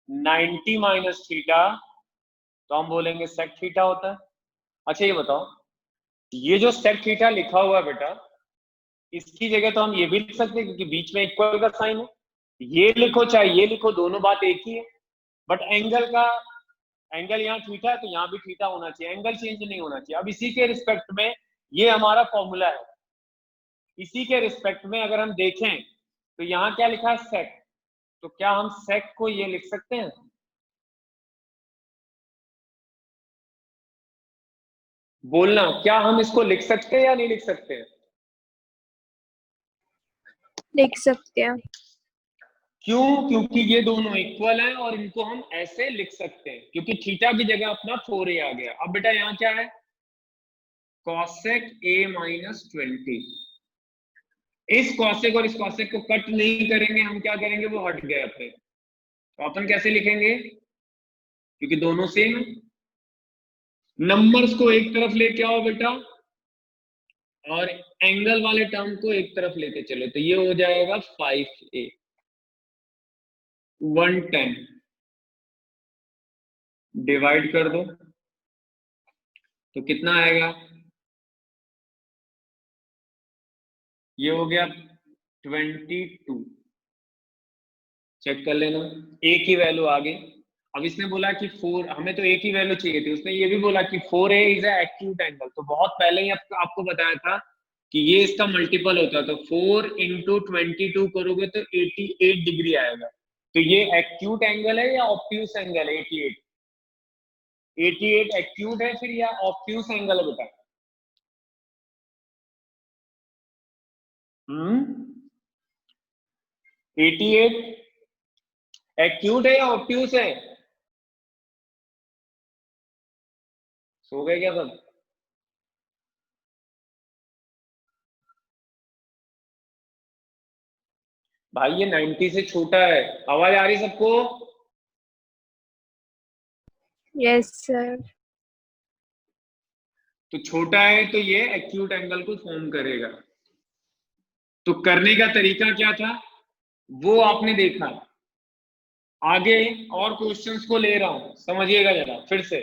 90 माइनस थीटा, तो हम बोलेंगे सेक थीटा होता है। अच्छा ये बताओ, ये जो सेक थीटा लिखा हुआ है बेटा, इसकी जगह तो हम ये भी लिख सकते हैं क्योंकि बीच में इक्वल का साइन है, ये लिखो चाहे ये लिखो, दोनों बात एक ही है, बट एंगल यहाँ थीटा है तो यहाँ भी थीटा होना चाहिए, एंगल चेंज नहीं होना चाहिए। अब इसी के रिस्पेक्ट में ये हमारा फॉर्मूला है, इसी के रिस्पेक्ट में अगर हम देखें तो यहाँ क्या लिखा है सेक, तो क्या हम सेक को ये लिख सकते हैं? बोलना, क्या हम इसको लिख सकते हैं या नहीं लिख सकते हैं? लिख सकते हैं। क्यों? क्योंकि ये दोनों इक्वल हैं और इनको हम ऐसे लिख सकते हैं, क्योंकि थीटा की जगह अपना 4a आ गया। अब बेटा यहाँ क्या है, cosec a माइनस 20, इस कॉसेक और इस कॉसेक को कट नहीं करेंगे, हम क्या करेंगे, वो हट गए अपने, तो अपन कैसे लिखेंगे, क्योंकि दोनों सेम है। नंबर्स को एक तरफ लेके आओ बेटा और एंगल वाले टर्म को एक तरफ लेके चलो, तो ये हो जाएगा 5a 110, डिवाइड कर दो तो कितना आएगा, ये हो गया 22, चेक कर लेना, एक ही वैल्यू आ गई। अब इसने बोला कि 4, हमें तो एक ही वैल्यू चाहिए थी, उसने ये भी बोला कि 4a इज एक्यूट एंगल, तो बहुत पहले ही आपको बताया था कि ये इसका मल्टीपल होता है, तो 4 इंटू 22 करोगे तो 88 डिग्री आएगा, तो ये एक्यूट एंगल है या ऑब्ट्यूस एंगल है? 88 एक्यूट है फिर या ऑब्ट्यूस एंगल है बेटा? 88 एक्यूट है या ऑब्ट्यूस है? सो गए क्या सब? भाई ये 90 से छोटा है। आवाज आ रही सबको? Yes sir. तो छोटा है तो ये एक्यूट एंगल को फॉर्म करेगा। तो करने का तरीका क्या था वो आपने देखा। आगे और क्वेश्चंस को ले रहा हूं, समझिएगा जरा फिर से।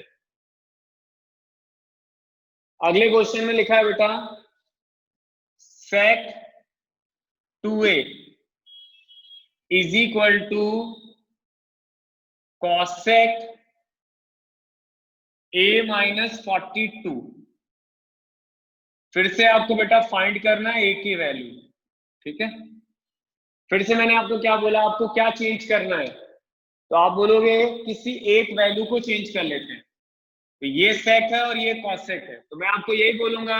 अगले क्वेश्चन में लिखा है बेटा sec 2a is equal to cosec a minus 42। फिर से आपको बेटा फाइंड करना है a की वैल्यू, ठीक है। फिर से मैंने आपको क्या बोला, आपको क्या चेंज करना है, तो आप बोलोगे किसी एक वैल्यू को चेंज कर लेते हैं। तो ये sec है और ये cosec है, तो मैं आपको यही बोलूंगा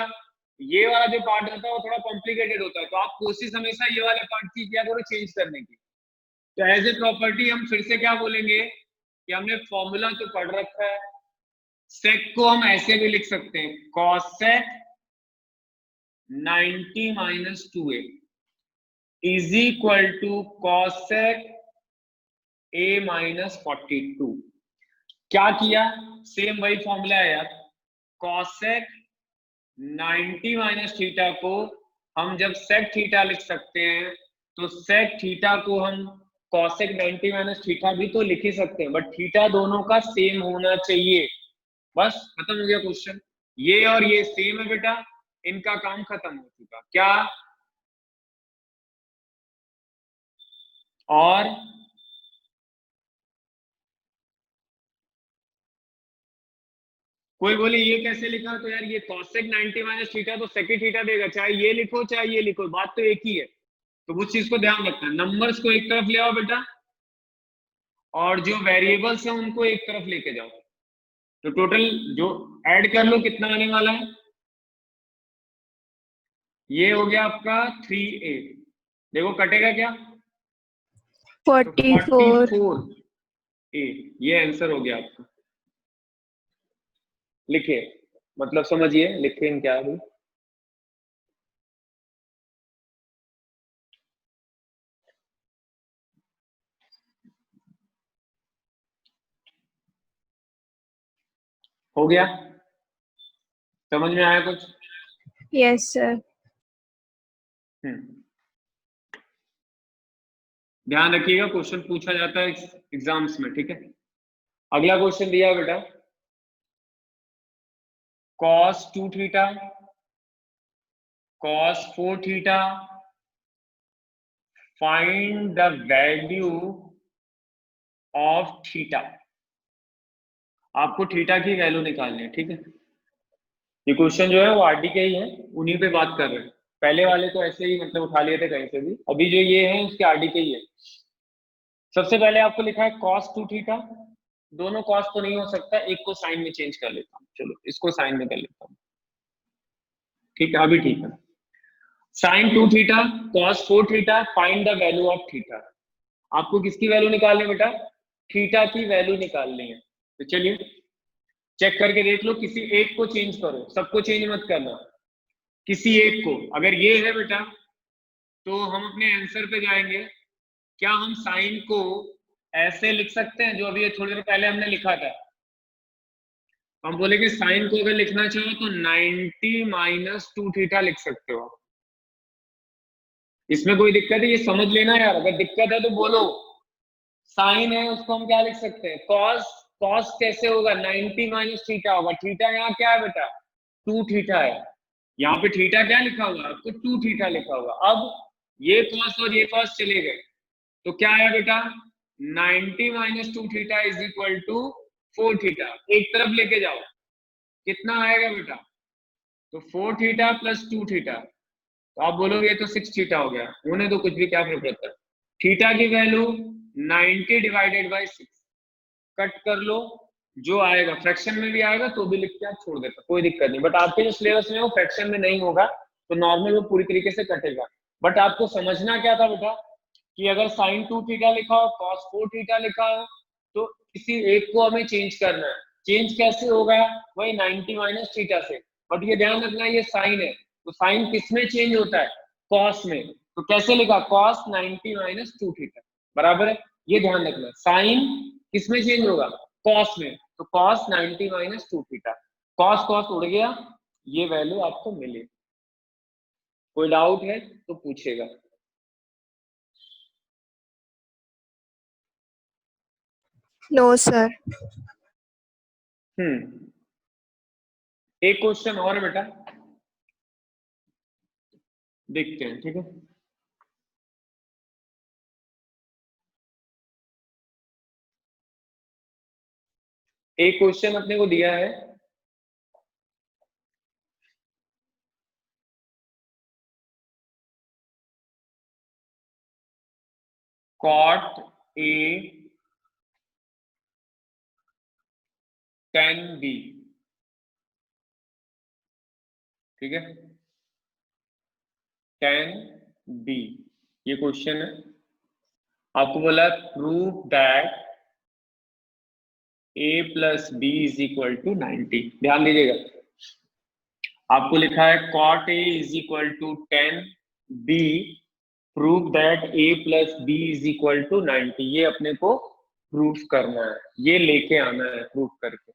ये वाला जो पार्ट होता है वो थोड़ा कॉम्प्लिकेटेड होता है, तो आप कोशिश हमेशा ये वाले पार्ट की किया करो चेंज करने की। तो एज ए प्रॉपर्टी हम फिर से क्या बोलेंगे कि हमने फॉर्मूला तो पढ़ रखा है, sec को हम ऐसे भी लिख सकते हैं cosec 90 minus 2a is equal to cosec a minus 42। क्या किया, सेम वही फॉर्मूला है यार। cosec 90 माइनस थीटा को हम जब sec थीटा लिख सकते हैं, तो sec थीटा को हम cosec 90 माइनस थीटा भी तो लिख ही सकते हैं, बट थीटा दोनों का सेम होना चाहिए। बस खत्म हो गया क्वेश्चन। ये और ये सेम है बेटा, इनका काम खत्म हो चुका। क्या और कोई बोले ये कैसे लिखा, तो यार ये cosec 90 माइनस थीटा तो sec थीटा देगा, चाहे ये लिखो चाहे ये लिखो, बात तो एक ही है। तो उस चीज को ध्यान रखना, नंबर्स को एक तरफ ले आओ बेटा और जो वेरिएबल्स हैं उनको एक तरफ लेके जाओ। तो टोटल जो ऐड कर लो कितना आने वाला है, ये हो गया आपका 3a। देखो कटेगा क्या, 44। 44a, ये आंसर हो गया आपका। लिखिए, मतलब समझिए लिखे क्या है। हो गया, समझ में आया कुछ? Yes sir. ध्यान रखिएगा क्वेश्चन पूछा जाता है एग्जाम्स में, ठीक है। अगला क्वेश्चन दिया बेटा cos 2 theta cos 4 theta find the value of theta. आपको थीटा की वैल्यू निकालनी है, ठीक है। ये क्वेश्चन जो है वो आरडी के ही है, उन्हीं पे बात कर रहे हैं। पहले वाले तो ऐसे ही मतलब उठा लिए थे कहीं से भी, अभी जो ये है उसके आरडी के ही है। सबसे पहले आपको लिखा है cos 2 थीटा, दोनों cos तो नहीं हो सकता, एक को साइन में चेंज कर लेता हूँ, चलो इसको साइन में कर लेता हूँ, ठीक है। अभी ठीक है, sin 2 theta cos 4 theta find the value of theta. आपको किसकी वैल्यू निकालनी है बेटा, थीटा की वैल्यू निकालनी है। तो चलिए चेक करके देख लो, किसी एक को चेंज करो, सबको चेंज मत करना, किसी एक को। अगर ये है बेटा तो हम अपने आंसर पे जाएंगे। क्या हम साइन को ऐसे लिख सकते हैं जो अभी थोड़ी देर पहले हमने लिखा था, हम बोले कि साइन को अगर लिखना चाहो तो 90 माइनस 2 थीटा लिख सकते हो। इसमें कोई दिक्कत है, ये समझ लेना यार, अगर दिक्कत है तो बोलो। साइन है उसको हम क्या लिख सकते हैं, कॉस। कॉस कैसे होगा, 90 माइनस थीटा होगा। थीटा यहाँ क्या है बेटा, 2 थीटा है। यहाँ पे थीटा क्या लिखा हुआ है आपको, 2 थीटा लिखा हुआ। अब ये कॉस और ये कॉस चले गए, तो क्या आया बेटा, 90 minus 2 theta is equal to 4 theta. एक तरफ लेके जाओ, कितना आएगा बेटा, तो 4 थीटा प्लस 2 थीटा। तो आप बोलोगे तो 6 थीटा हो गया, होने तो कुछ भी, क्या फर्क पड़ता है। थीटा की वैल्यू 90 डिवाइडेड बाई 6, कट कर लो, जो आएगा फ्रैक्शन में भी आएगा तो भी लिख के आप छोड़ देता, कोई दिक्कत नहीं। बट आपके जो सिलेबस में वो फ्रैक्शन में नहीं होगा, तो नॉर्मल वो पूरी तरीके से कटेगा। बट आपको समझना क्या था बेटा, कि अगर साइन 2 थीटा लिखा हो, कॉस 4 थीटा लिखा हो, तो किसी एक को हमें चेंज करना है। चेंज कैसे होगा, वही 90 माइनस थीटा से। बट ये ध्यान रखना ये साइन है, तो साइन किस में चेंज होता है, कॉस में। तो कैसे लिखा, cos 90 माइनस 2 थीटा बराबर है, ये ध्यान रखना। साइन किसमें चेंज होगा, cos में, तो cos 90 minus 2 theta, cos cos उड़ गया, ये वैल्यू आपको मिली। कोई डाउट है तो पूछेगा। No sir. एक क्वेश्चन और है बेटा, देखते हैं, ठीक है। एक क्वेश्चन अपने को दिया है, cot A tan B, ठीक है, tan B, ये क्वेश्चन है। आपको बोला prove that A plus B is equal to 90। ध्यान दीजिएगा, आपको लिखा है cot A is equal to tan B, prove that A plus B is equal to 90। ये अपने को प्रूफ करना है, ये लेके आना है प्रूफ करके,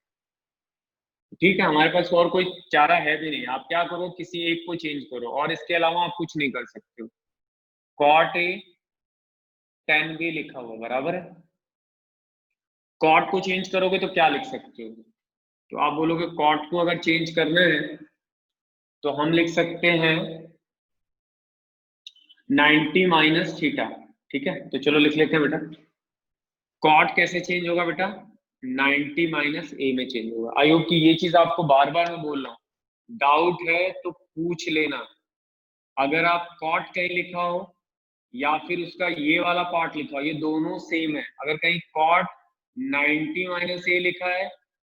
ठीक है। हमारे पास और कोई चारा है भी नहीं, आप क्या करो, किसी एक को चेंज करो, और इसके अलावा आप कुछ नहीं कर सकते हो। cot A tan B लिखा हुआ बराबर है, cot को चेंज करोगे तो क्या लिख सकते हो, तो आप बोलोगे cot को अगर चेंज करना है तो हम लिख सकते हैं 90 माइनस थीटा, ठीक है। तो चलो लिख लेते हैं बेटा, cot कैसे चेंज होगा बेटा, 90 माइनस ए में चेंज होगा। आई होप कि ये चीज आपको बार बार मैं बोल रहा हूँ, डाउट है तो पूछ लेना। अगर आप cot कहीं लिखा हो या फिर उसका ये वाला पार्ट लिखा हो, ये दोनों सेम है। अगर कहीं cot 90 माइनस ए लिखा है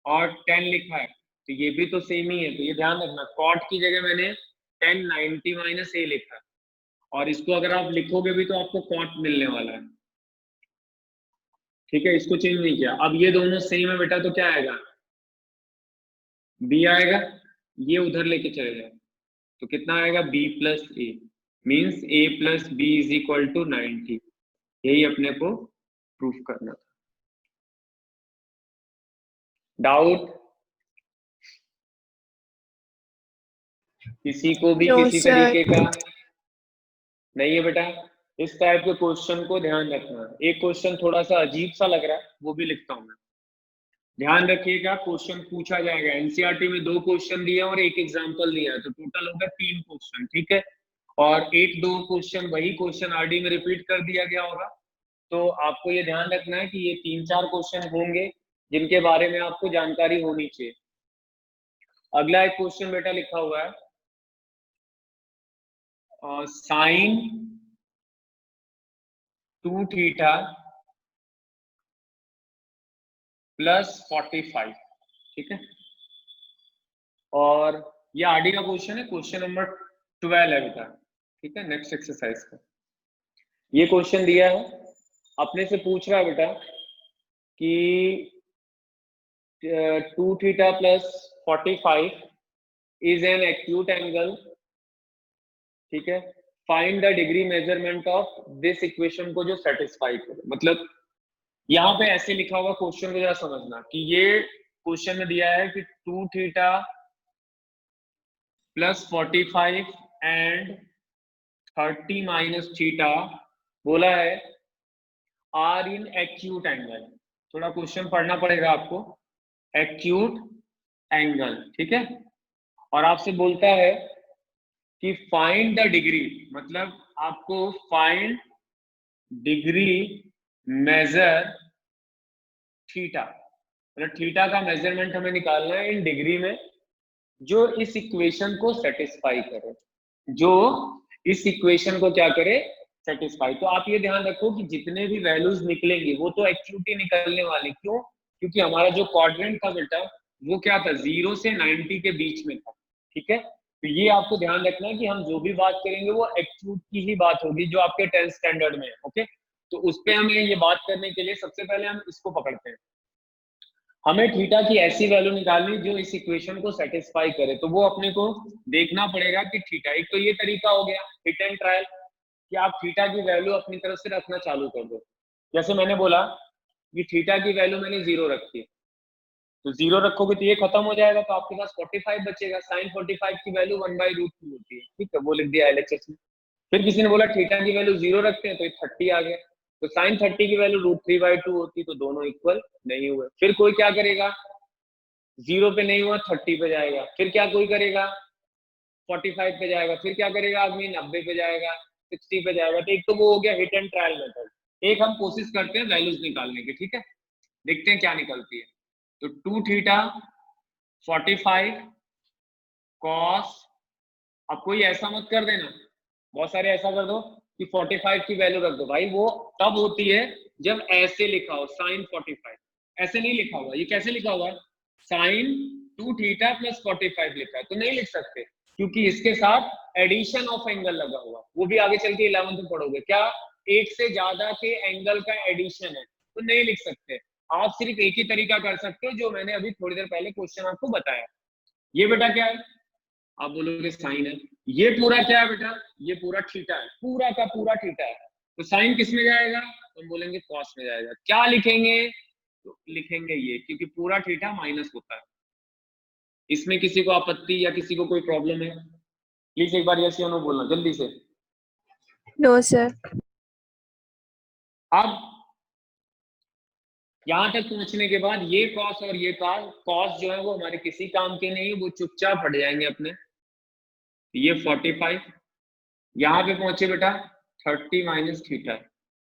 और 10 लिखा है तो ये भी तो सेम ही है, तो ये ध्यान रखना। cot की जगह मैंने 10 90 माइनस ए लिखा है, और इसको अगर आप लिखोगे भी तो आपको cot मिलने वाला है, ठीक है, इसको चेंज नहीं किया। अब ये दोनों सेम है बेटा, तो क्या आएगा, b आएगा, ये उधर लेके चले जाए तो कितना आएगा, b plus a, means a plus b is equal to 90। यही अपने को प्रूफ करना था। डाउट किसी को भी No, किसी sir. तरीके का नहीं है बेटा। इस टाइप के क्वेश्चन को ध्यान रखना। एक क्वेश्चन थोड़ा सा अजीब सा लग रहा है, वो भी लिखता हूं मैं, ध्यान रखिएगा। क्वेश्चन पूछा जाएगा, एनसीईआरटी में 2 क्वेश्चन दिए और एक एग्जांपल दिया है, तो टोटल होगा 3 क्वेश्चन, ठीक है। और 1-2 क्वेश्चन वही क्वेश्चन आरडी में रिपीट कर दिया गया होगा। तो आपको ये ध्यान रखना है कि ये 3-4 क्वेश्चन होंगे जिनके बारे में आपको जानकारी होनी चाहिए। अगला एक क्वेश्चन बेटा लिखा हुआ है, साइन 2 थीटा प्लस 45, ठीक है। और ये आरडी का क्वेश्चन है, क्वेश्चन नंबर 12 है बेटा, ठीक है, नेक्स्ट एक्सरसाइज का। ये क्वेश्चन दिया है, अपने से पूछ रहा है बेटा कि 2 theta plus 45 is an acute angle, ठीक है। Find the degree measurement of this equation को जो सेटिस्फाई करे। मतलब यहाँ पे ऐसे लिखा हुआ, क्वेश्चन को जरा समझना कि ये क्वेश्चन में दिया है कि 2 theta plus 45 and 30 minus theta बोला है आर इन एक्यूट एंगल। थोड़ा क्वेश्चन पढ़ना पड़ेगा आपको, एक्यूट एंगल, ठीक है। और आपसे बोलता है कि फाइंड द डिग्री, मतलब आपको फाइंड डिग्री मेजर थीटा, मतलब थीटा का मेजरमेंट हमें निकालना है इन डिग्री में, जो इस इक्वेशन को सेटिस्फाई करे, जो इस इक्वेशन को क्या करे, सेटिस्फाई। तो आप ये ध्यान रखो कि जितने भी वैल्यूज निकलेंगे वो तो एक्यूट ही निकलने वाले। क्यों, क्योंकि हमारा जो क्वाड्रेंट था बेटा वो क्या था, 0 से 90 के बीच में था, ठीक है। तो ये आपको ध्यान रखना है कि हम जो भी बात करेंगे वो एक्यूट की ही बात होगी, जो आपके 10th स्टैंडर्ड में है, ओके। तो उस पर हमें ये बात करने के लिए सबसे पहले हम इसको पकड़ते हैं। हमें थीटा की ऐसी वैल्यू निकालनी जो इस इक्वेशन को सेटिस्फाई करे। तो वो अपने को देखना पड़ेगा कि थीटा, एक तो ये तरीका हो गया हिट एंड ट्रायल, कि आप थीटा की वैल्यू अपनी तरफ से रखना चालू कर दो। जैसे मैंने बोला कि थीटा की वैल्यू मैंने 0 रखी है, तो 0 रखोगे तो ये खत्म हो जाएगा, तो आपके पास 45 बचेगा। साइन 45 की वैल्यू 1/√2 होती है, ठीक है, वो लिख दिया LHS में। फिर किसी ने बोला थीटा की वैल्यू 0 रखते हैं, तो ये 30 आ गया, तो साइन 30 की वैल्यू √3/2 होती, तो दोनों इक्वल नहीं हुए। फिर कोई क्या करेगा, 0 पे नहीं हुआ 30 पे जाएगा, फिर क्या कोई करेगा 45 पे जाएगा, फिर क्या करेगा आदमी 90 पे जाएगा, 60 पे जाएगा। तो एक तो वो हो गया हिट एंड ट्रायल मेथड, एक हम कोशिश करते हैं वैल्यूज निकालने की, ठीक है, देखते हैं क्या निकलती है। तो 2 थीटा 45 कॉस, अब कोई ऐसा मत कर देना, बहुत सारे ऐसा कर दो कि 45 की वैल्यू रख दो, भाई वो तब होती है जब ऐसे लिखा हो साइन 45, ऐसे नहीं लिखा हुआ। ये कैसे लिखा हुआ है, साइन 2 थीटा प्लस 45 लिखा है, तो नहीं लिख सकते क्योंकि इसके साथ एडिशन ऑफ एंगल लगा हुआ, वो भी आगे चल के 11th में पढ़ोगे, क्या एक से ज्यादा के एंगल का एडिशन है, तो नहीं लिख सकते। आप सिर्फ एक ही तरीका कर सकते हो जो मैंने अभी थोड़ी देर पहले क्वेश्चन आपको बताया। ये बेटा क्या है, आप बोलोगे साइन है, ये पूरा क्या है बेटा, ये पूरा थीटा है, पूरा का पूरा थीटा है, तो साइन किस में जाएगा, तो हम बोलेंगे कॉस में जाएगा। क्या लिखेंगे, तो लिखेंगे ये, क्योंकि पूरा थीटा माइनस होता है। इसमें किसी को आपत्ति या किसी को कोई प्रॉब्लम है, प्लीज एक बार यस या नो बोलना जल्दी से। No sir. अब यहां तक पहुंचने के बाद ये कॉस और ये कॉस जो है वो हमारे किसी काम के नहीं, वो चुपचाप हट जाएंगे अपने। ये 45 यहाँ पे पहुंचे बेटा 30 माइनस थीटा।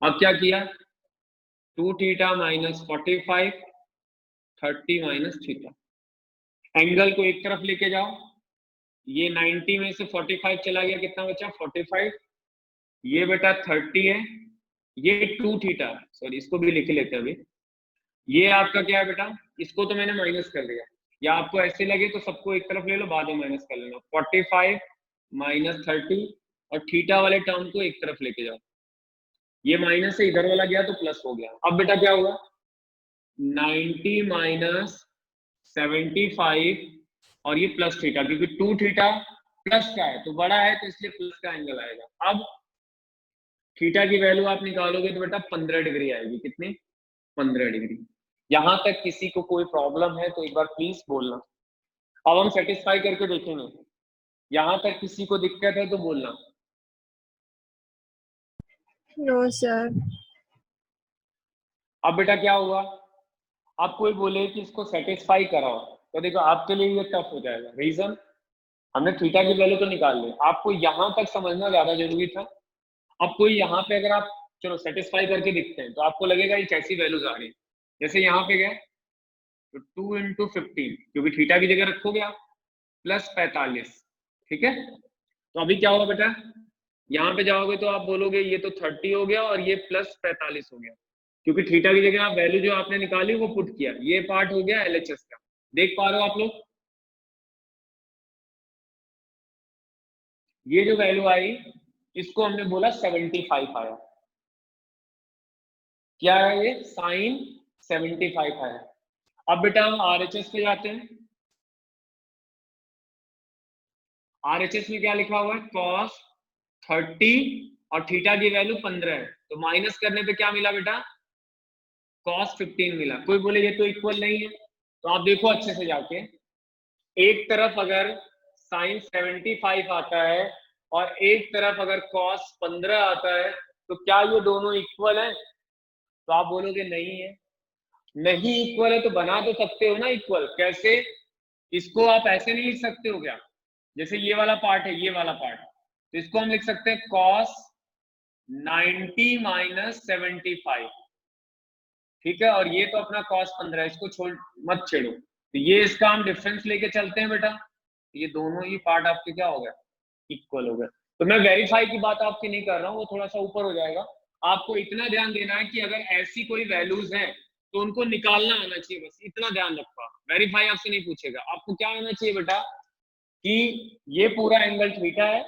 अब क्या किया, 2 theta minus 45, 30 minus theta. Angle को एक तरफ लेके जाओ, ये 90 में से 45 चला गया, कितना बचा 45, ये बेटा 30 है, ये 2 थीटा, सॉरी इसको भी लिख लेते हैं अभी। ये आपका क्या है बेटा, इसको तो मैंने माइनस कर दिया, या आपको ऐसे लगे तो सबको एक तरफ ले लो, बाद में माइनस कर लेना। 45 माइनस 30 और थीटा वाले टर्म को एक तरफ लेके जाओ, ये माइनस से इधर वाला गया तो प्लस हो गया। अब बेटा क्या हुआ, 90 माइनस 75 और ये प्लस थीटा, क्योंकि 2 थीटा प्लस का है तो बड़ा है, तो इसलिए प्लस का एंगल आएगा। अब थीटा की वैल्यू आप निकालोगे तो बेटा 15 डिग्री आएगी, कितनी 15 डिग्री। यहां तक किसी को कोई प्रॉब्लम है तो एक बार प्लीज बोलना। अब हम सेटिस्फाई करके देखेंगे, यहां तक किसी को दिक्कत है तो बोलना। No sir. अब बेटा क्या हुआ, आप कोई बोले कि इसको सेटिस्फाई कराओ, तो देखो आपके लिए ये टफ हो जाएगा। रीजन, हमने थीटा की वैल्यू तो निकाल ली, आपको यहां तक समझना ज्यादा जरूरी था। अब कोई यहाँ पे अगर आप चलो सेटिस्फाई करके दिखते हैं तो आपको लगेगा ये कैसी वैल्यूज आ रही है। जैसे यहाँ पे गए तो 2 × 15, क्योंकि थीटा की जगह रखोगे आप, प्लस 45, ठीक है। तो अभी क्या होगा बेटा, यहाँ पे जाओगे तो आप बोलोगे ये तो 30 हो गया और ये प्लस 45 हो गया, क्योंकि थीटा की जगह आप वैल्यू जो आपने निकाली वो पुट किया। ये पार्ट हो गया LHS का, देख पा रहे हो आप लोग, ये जो वैल्यू आई इसको हमने बोला 75 आया। क्या है ये, साइन 75 आया। अब बेटा हम RHS पे जाते हैं, RHS में क्या लिखा हुआ है, cos 30 और थीटा की वैल्यू 15 है, तो माइनस करने पे क्या मिला बेटा, cos 15 मिला। कोई बोले ये तो इक्वल नहीं है, तो आप देखो अच्छे से जाके, एक तरफ अगर साइन 75 आता है और एक तरफ अगर cos 15 आता है, तो क्या ये दोनों इक्वल है, तो आप बोलोगे नहीं है। नहीं इक्वल है तो बना तो सकते हो ना इक्वल, कैसे, इसको आप ऐसे नहीं लिख सकते हो क्या, जैसे ये वाला पार्ट है, ये वाला पार्ट, तो इसको हम लिख सकते हैं cos 90 माइनस 75, ठीक है, और ये तो अपना cos 15, इसको छोड़ मत छेड़ो, तो ये इसका हम डिफरेंस लेके चलते हैं बेटा, ये दोनों ही पार्ट आपके क्या हो गया, इक्वल हो गए। तो मैं वेरीफाई की बात आपकी नहीं कर रहा हूँ, वो थोड़ा सा ऊपर हो जाएगा। आपको इतना ध्यान देना है कि अगर ऐसी कोई वैल्यूज हैं तो उनको निकालना आना चाहिए, बस इतना ध्यान रखो। वेरीफाई आपसे नहीं पूछेगा, आपको क्या आना चाहिए बेटा कि ये पूरा एंगल थीटा है,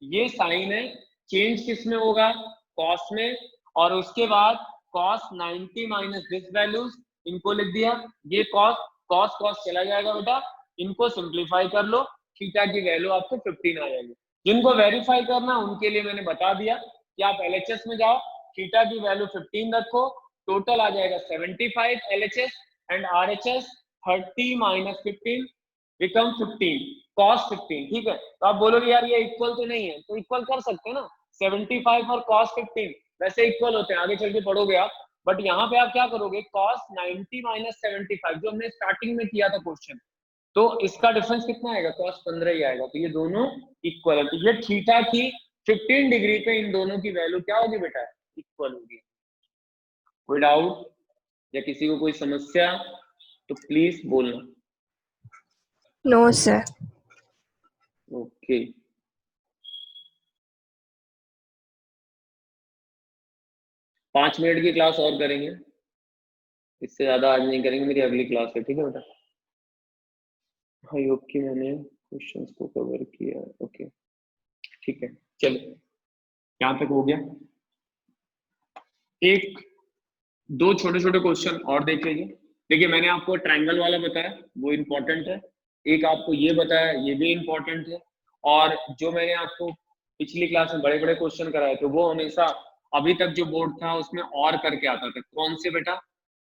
ये साइन है, चेंज किस में होगा, कॉस में, और उसके बाद cos 90 माइनस दिस वैल्यूज, इनको लिख दिया, ये cos चला जाएगा बेटा, इनको सिंप्लीफाई कर लो, थीटा की वैल्यू आपको 15 आ जाएगी। जिनको वेरीफाई करना उनके लिए मैंने बता दिया, कि आप LHS में जाओ, थीटा की वैल्यू 15 रखो, टोटल आ जाएगा 75 LHS and RHS 30 minus 15 become 15 cos 15। ठीक है, तो आप बोलोगे यार ये इक्वल तो नहीं है, तो इक्वल कर सकते हैं ना, 75 और cos 15 वैसे इक्वल होते हैं, आगे चल के पढ़ोगे आप। बट यहाँ पे आप क्या करोगे, cos 90 माइनस 75 जो हमने स्टार्टिंग में किया था क्वेश्चन, तो इसका डिफरेंस कितना आएगा, cos 15 ही आएगा। तो ये दोनों इक्वल है, तो ये थीटा की 15 डिग्री पे इन दोनों की वैल्यू क्या होगी बेटा, इक्वल होगी। कोई डाउट या किसी को कोई समस्या तो प्लीज बोलना। No sir. ओके, पांच मिनट की क्लास और करेंगे, इससे ज्यादा आज नहीं करेंगे, मेरी अगली क्लास है। ठीक है बेटा, आई होप कि मैंने क्वेश्चंस को कवर किया। ओके ठीक है, चलो यहाँ तक हो गया। एक दो छोटे छोटे क्वेश्चन और देख लीजिए। देखिए मैंने आपको ट्रायंगल वाला बताया, वो इम्पोर्टेंट है। एक आपको ये बताया, ये भी इम्पोर्टेंट है। और जो मैंने आपको पिछली क्लास में बड़े बड़े क्वेश्चन कराए थे, वो हमेशा अभी तक जो बोर्ड था उसमें और करके आता था। कौन से बेटा,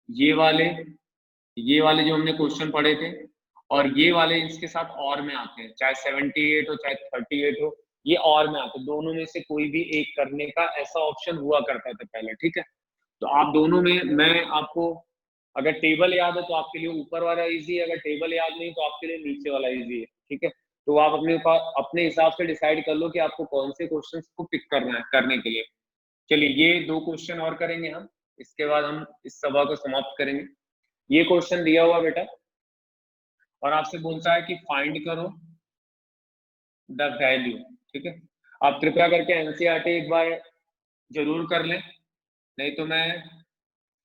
ये वाले जो हमने क्वेश्चन पढ़े थे, और ये वाले इसके साथ और में आते हैं, चाहे 78 हो चाहे 38 हो, ये और में आते हैं। दोनों में से कोई भी एक करने का ऐसा ऑप्शन हुआ करता था पहले। ठीक है, तो आप दोनों में, मैं आपको अगर टेबल याद है तो आपके लिए ऊपर वाला इजी है, अगर टेबल याद नहीं तो आपके लिए नीचे वाला इजी है। ठीक है, तो आप अपने हिसाब से डिसाइड कर लो कि आपको कौन से क्वेश्चंस को पिक करना है करने के लिए। चलिए ये दो क्वेश्चन और करेंगे हम, इसके बाद हम इस सभा को समाप्त करेंगे। ये क्वेश्चन दिया हुआ बेटा, और आपसे बोलता है कि फाइंड करो द वैल्यू। ठीक है, आप कृपया करके एनसीईआरटी एक बार जरूर कर लें, नहीं तो मैं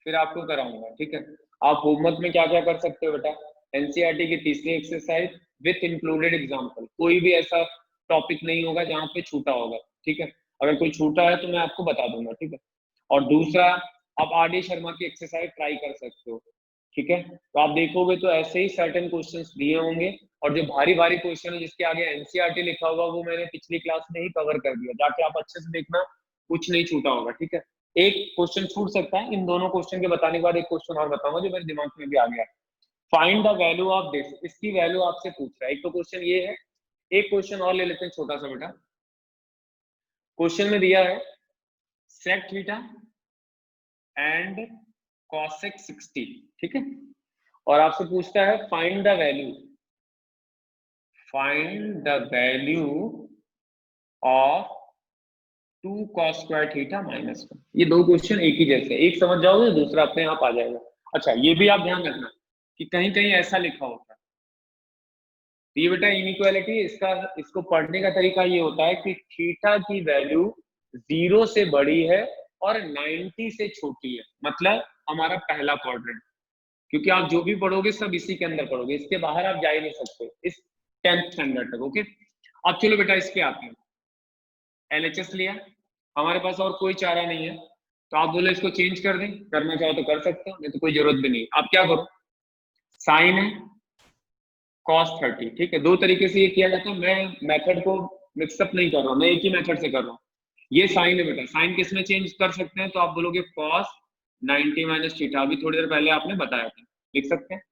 फिर आपको कराऊंगा। ठीक है, आप होमवर्क में क्या क्या कर सकते हो बेटा, एनसीईआरटी की तीसरी एक्सरसाइज विथ इंक्लूडेड एग्जांपल। कोई भी ऐसा टॉपिक नहीं होगा जहां पे छूटा होगा। ठीक है, अगर कोई छूटा है तो मैं आपको बता दूंगा। ठीक है, और दूसरा आप RD शर्मा की एक्सरसाइज ट्राई कर सकते हो। ठीक है, तो आप देखोगे तो ऐसे ही सर्टेन क्वेश्चंस दिए होंगे, और जो भारी भारी क्वेश्चन है जिसके आगे एनसीईआरटी लिखा होगा वो मैंने पिछली क्लास में ही कवर कर दिया, जाके आप अच्छे से देखना, कुछ नहीं छूटा होगा। ठीक है, एक क्वेश्चन छूट सकता है, इन दोनों क्वेश्चन के बताने के बाद एक क्वेश्चन और बताऊंगा जो मेरे दिमाग में भी आ गया। Find the value of this, इसकी वैल्यू आपसे पूछ रहा है। एक तो क्वेश्चन ये है, एक क्वेश्चन और ले लेते हैं छोटा सा बेटा। क्वेश्चन में दिया है सेक थीटा एंड कॉसेक 60। ठीक है, और आपसे पूछता है find the value of 2 cos square theta minus 1। ये दो क्वेश्चन एक ही जैसे, एक समझ जाओगे दूसरा अपने आप आ जाएगा। अच्छा ये भी आप ध्यान रखना कि कहीं कहीं ऐसा लिखा होता है, तो ये बेटा इनइक्वालिटी, इसको पढ़ने का तरीका ये होता है कि थीटा की वैल्यू 0 से बड़ी है और 90 से छोटी है, मतलब हमारा पहला क्वाड्रेंट। क्योंकि आप जो भी पढ़ोगे सब इसी के अंदर पढ़ोगे, इसके बाहर आप जा ही नहीं सकते इस 10th स्टैंडर्ड तक। ओके, अब चलो बेटा इस पे आते हैं। LHS लिया, हमारे पास और कोई चारा नहीं है, तो आप बोले इसको चेंज कर दें, करना चाहो तो कर सकते हो, नहीं तो कोई जरूरत भी नहीं। आप क्या करो, साइन है cos 30। ठीक है, दो तरीके से ये किया जाता है, मैं मेथड को मिक्सअप नहीं कर रहा हूँ, मैं एक ही मेथड से कर रहा हूँ। ये साइन है बेटा, साइन किस में चेंज कर सकते हैं, तो आप बोलोगे cos 90 माइनस थीटा, अभी थोड़ी देर पहले आपने बताया था, लिख सकते हैं।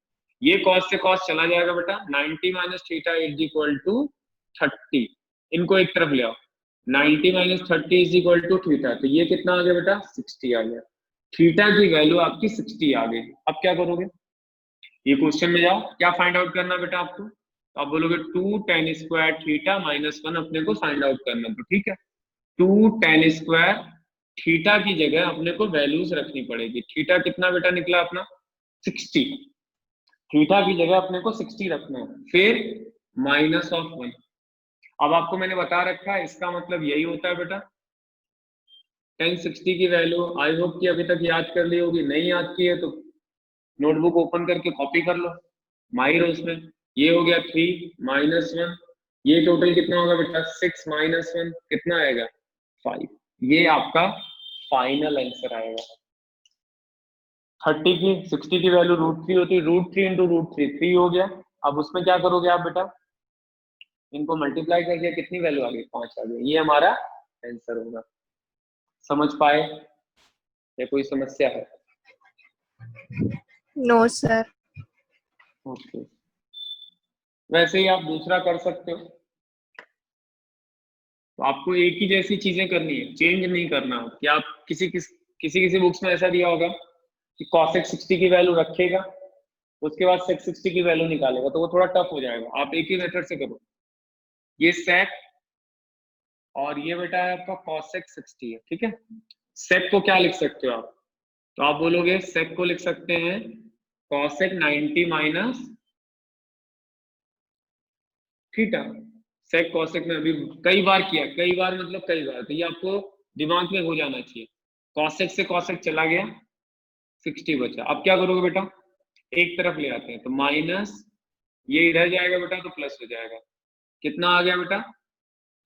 ये cos से cos चला जाएगा बेटा, 90 minus theta is equal to 30, इनको एक तरफ ले आओ, 90 minus 30 is equal to theta, तो ये कितना आ गया बेटा, 60 आ गया। थीटा की वैल्यू आपकी 60 आ गई। अब क्या करोगे, ये क्वेश्चन में जाओ, क्या फाइंड आउट करना बेटा आपको, तो आप बोलोगे 2 tan स्क्वायर थीटा माइनस 1 अपने को फाइंड आउट करना। तो ठीक है, 2 tan स्क्वायर थीटा की जगह अपने को वैल्यूज रखनी पड़ेगी। थीटा कितना बेटा निकला अपना 60, थीटा की जगह अपने को 60 रखना है, फिर माइनस ऑफ 1। अब आपको मैंने बता रखा है, इसका मतलब यही होता है बेटा, tan 60 की वैल्यू आई होप कि अभी तक याद कर ली होगी, नहीं याद की है तो नोटबुक ओपन करके कॉपी कर लो, माहिर हो उसमें। ये हो गया 3 माइनस 1, ये टोटल कितना होगा बेटा 6 माइनस 1 कितना आएगा 5। ये आपका फाइनल आंसर आएगा। 30 की 60 की वैल्यू √3 होती है, √3 इंटू √3 3 हो गया। अब उसमें क्या करोगे आप बेटा, इनको मल्टीप्लाई करके कितनी वैल्यू आ गई 5 आ गई, ये हमारा आंसर होगा। समझ पाए या कोई समस्या है? No sir. ओके, वैसे ही आप दूसरा कर सकते हो। तो आपको एक ही जैसी चीजें करनी है, चेंज नहीं करना कि आप किसी बुक्स में ऐसा दिया होगा कि cosec 60 की वैल्यू रखेगा, उसके बाद sec 60 की वैल्यू निकालेगा, तो वो थोड़ा टफ हो जाएगा। आप एक ही मेथड से करो। ये sec और ये बेटा है आपका cosec 60 है, ठीक है। sec को क्या लिख सकते हो आप? तो आप बोलोगे sec को लिख सकते हैं cosec 90 minus theta. sec cosec में अभी कई बार किया, कई बार मतलब कई बार, तो ये आपको दिमाग में हो जाना चाहिए। cosec से cosec चला गया, 60 बचा। अब क्या करोगे बेटा, एक तरफ ले आते हैं, तो माइनस ये इधर जाएगा बेटा तो प्लस हो जाएगा। कितना आ गया बेटा?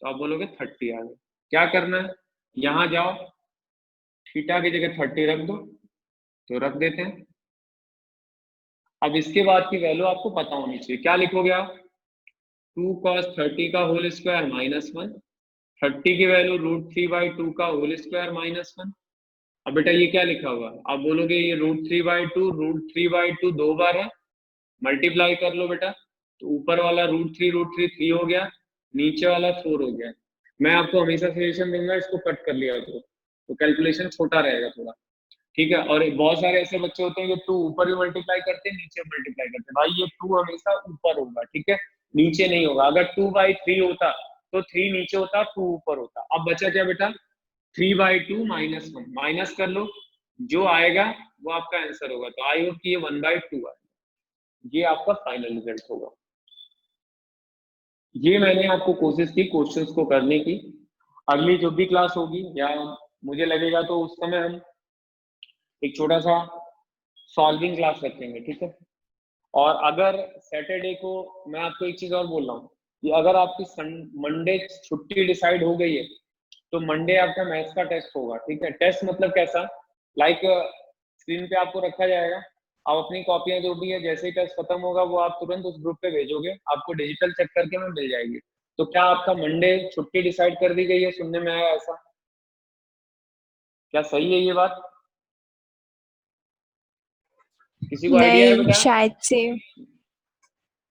तो आप बोलोगे 30 आ गया। क्या करना है, यहां जाओ, थीटा की जगह 30 रख दो, तो रख देते हैं। अब इसके बाद की वैल्यू आपको पता होनी चाहिए। क्या लिखोगे आप? 2 cos 30 का होल स्क्वायर माइनस 1, 30 की वैल्यू √3/2 का होल स्क्वायर माइनस 1। अब बेटा ये क्या लिखा हुआ है? आप बोलोगे ये √3/2, √3/2 दो बार है, मल्टीप्लाई कर लो बेटा, तो ऊपर वाला √3 3 हो गया, नीचे वाला 4 हो गया। मैं आपको हमेशा सजेशन दूंगा इसको कट कर लिया करो, तो कैलकुलेशन छोटा रहेगा थोड़ा, ठीक है। और बहुत सारे ऐसे बच्चे होते हैं कि 2 ऊपर भी मल्टीप्लाई करते हैं, नीचे मल्टीप्लाई करते हैं। भाई ये 2 हमेशा ऊपर होगा, ठीक है, नीचे नहीं होगा। अगर 2/3 होता तो 3 नीचे होता, 2 ऊपर होता। अब बचा क्या बेटा? 3/2 माइनस 1, माइनस कर लो, जो आएगा वो आपका आंसर होगा। तो आई होप कि ये 1/2 आएगा, ये आपका फाइनल रिजल्ट होगा। ये मैंने आपको कोशिश की क्वेश्चंस को करने की। अगली जो भी क्लास होगी या मुझे लगेगा तो उस समय हम एक छोटा सा सॉल्विंग क्लास रखेंगे, ठीक है। और अगर सैटरडे को, मैं आपको एक चीज और बोल रहा हूँ कि अगर आपकी मंडे छुट्टी डिसाइड हो गई है तो मंडे आपका मैथ्स का टेस्ट होगा, ठीक है। टेस्ट मतलब कैसा, लाइक स्क्रीन पे आपको रखा जाएगा, आप अपनी कॉपियां जो भी है, जैसे ही टेस्ट खत्म होगा वो आप तुरंत उस ग्रुप पे भेजोगे, आपको डिजिटल चेक करके में मिल जाएगी। तो क्या आपका मंडे छुट्टी डिसाइड कर दी गई है? सुनने में आया ऐसा, क्या सही है ये बात? किसी को आइडिया है नहीं, बेटा? शायद से,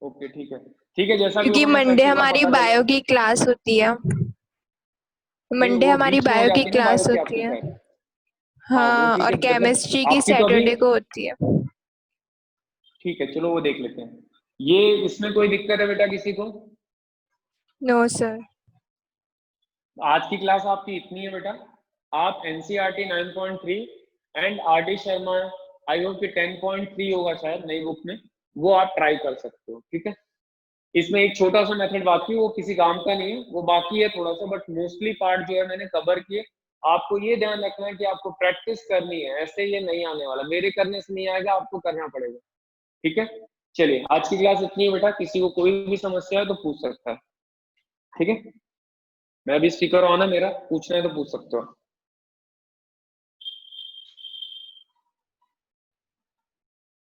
ओके ठीक है, ठीक है, जैसा भी क्योंकि होगा मैं सर मंडे से एक बार हमारी पता कर बायो लूंगा। की क्लास होती है। नहीं मंडे वो हमारी बीच में हो बायो की जाती है ना बायो क्लास की होती आपकी है। शायद। हाँ वो हाँ, ठीक और है, मतलब केमिस्ट्री की आपकी तो अभी सैटरडे को होती है। ठीक है, चलो वो देख लेते हैं। ये इसमें कोई दिक्कत है बेटा किसी को? No sir. आज की क्लास आपकी इतनी है बेटा। आप NCERT 9.3 and R D Sharma, I hope कि 10.3 होगा शायद नई बुक में, वो आप ट्राई कर सकते हो, ठीक है। इसमें एक छोटा सा मेथड बाकी है, वो किसी काम का नहीं है, वो बाकी है थोड़ा सा, बट मोस्टली पार्ट जो है मैंने कवर किए। आपको ये ध्यान रखना है कि आपको प्रैक्टिस करनी है, ऐसे ये नहीं आने वाला, मेरे करने से नहीं आएगा, आपको करना पड़ेगा, ठीक है। चलिए आज की क्लास इतनी है बेटा, किसी को कोई भी समस्या है तो पूछ सकता है, ठीक है। मैं भी स्पीकर ऑन है मेरा, पूछना है तो पूछ सकते हो।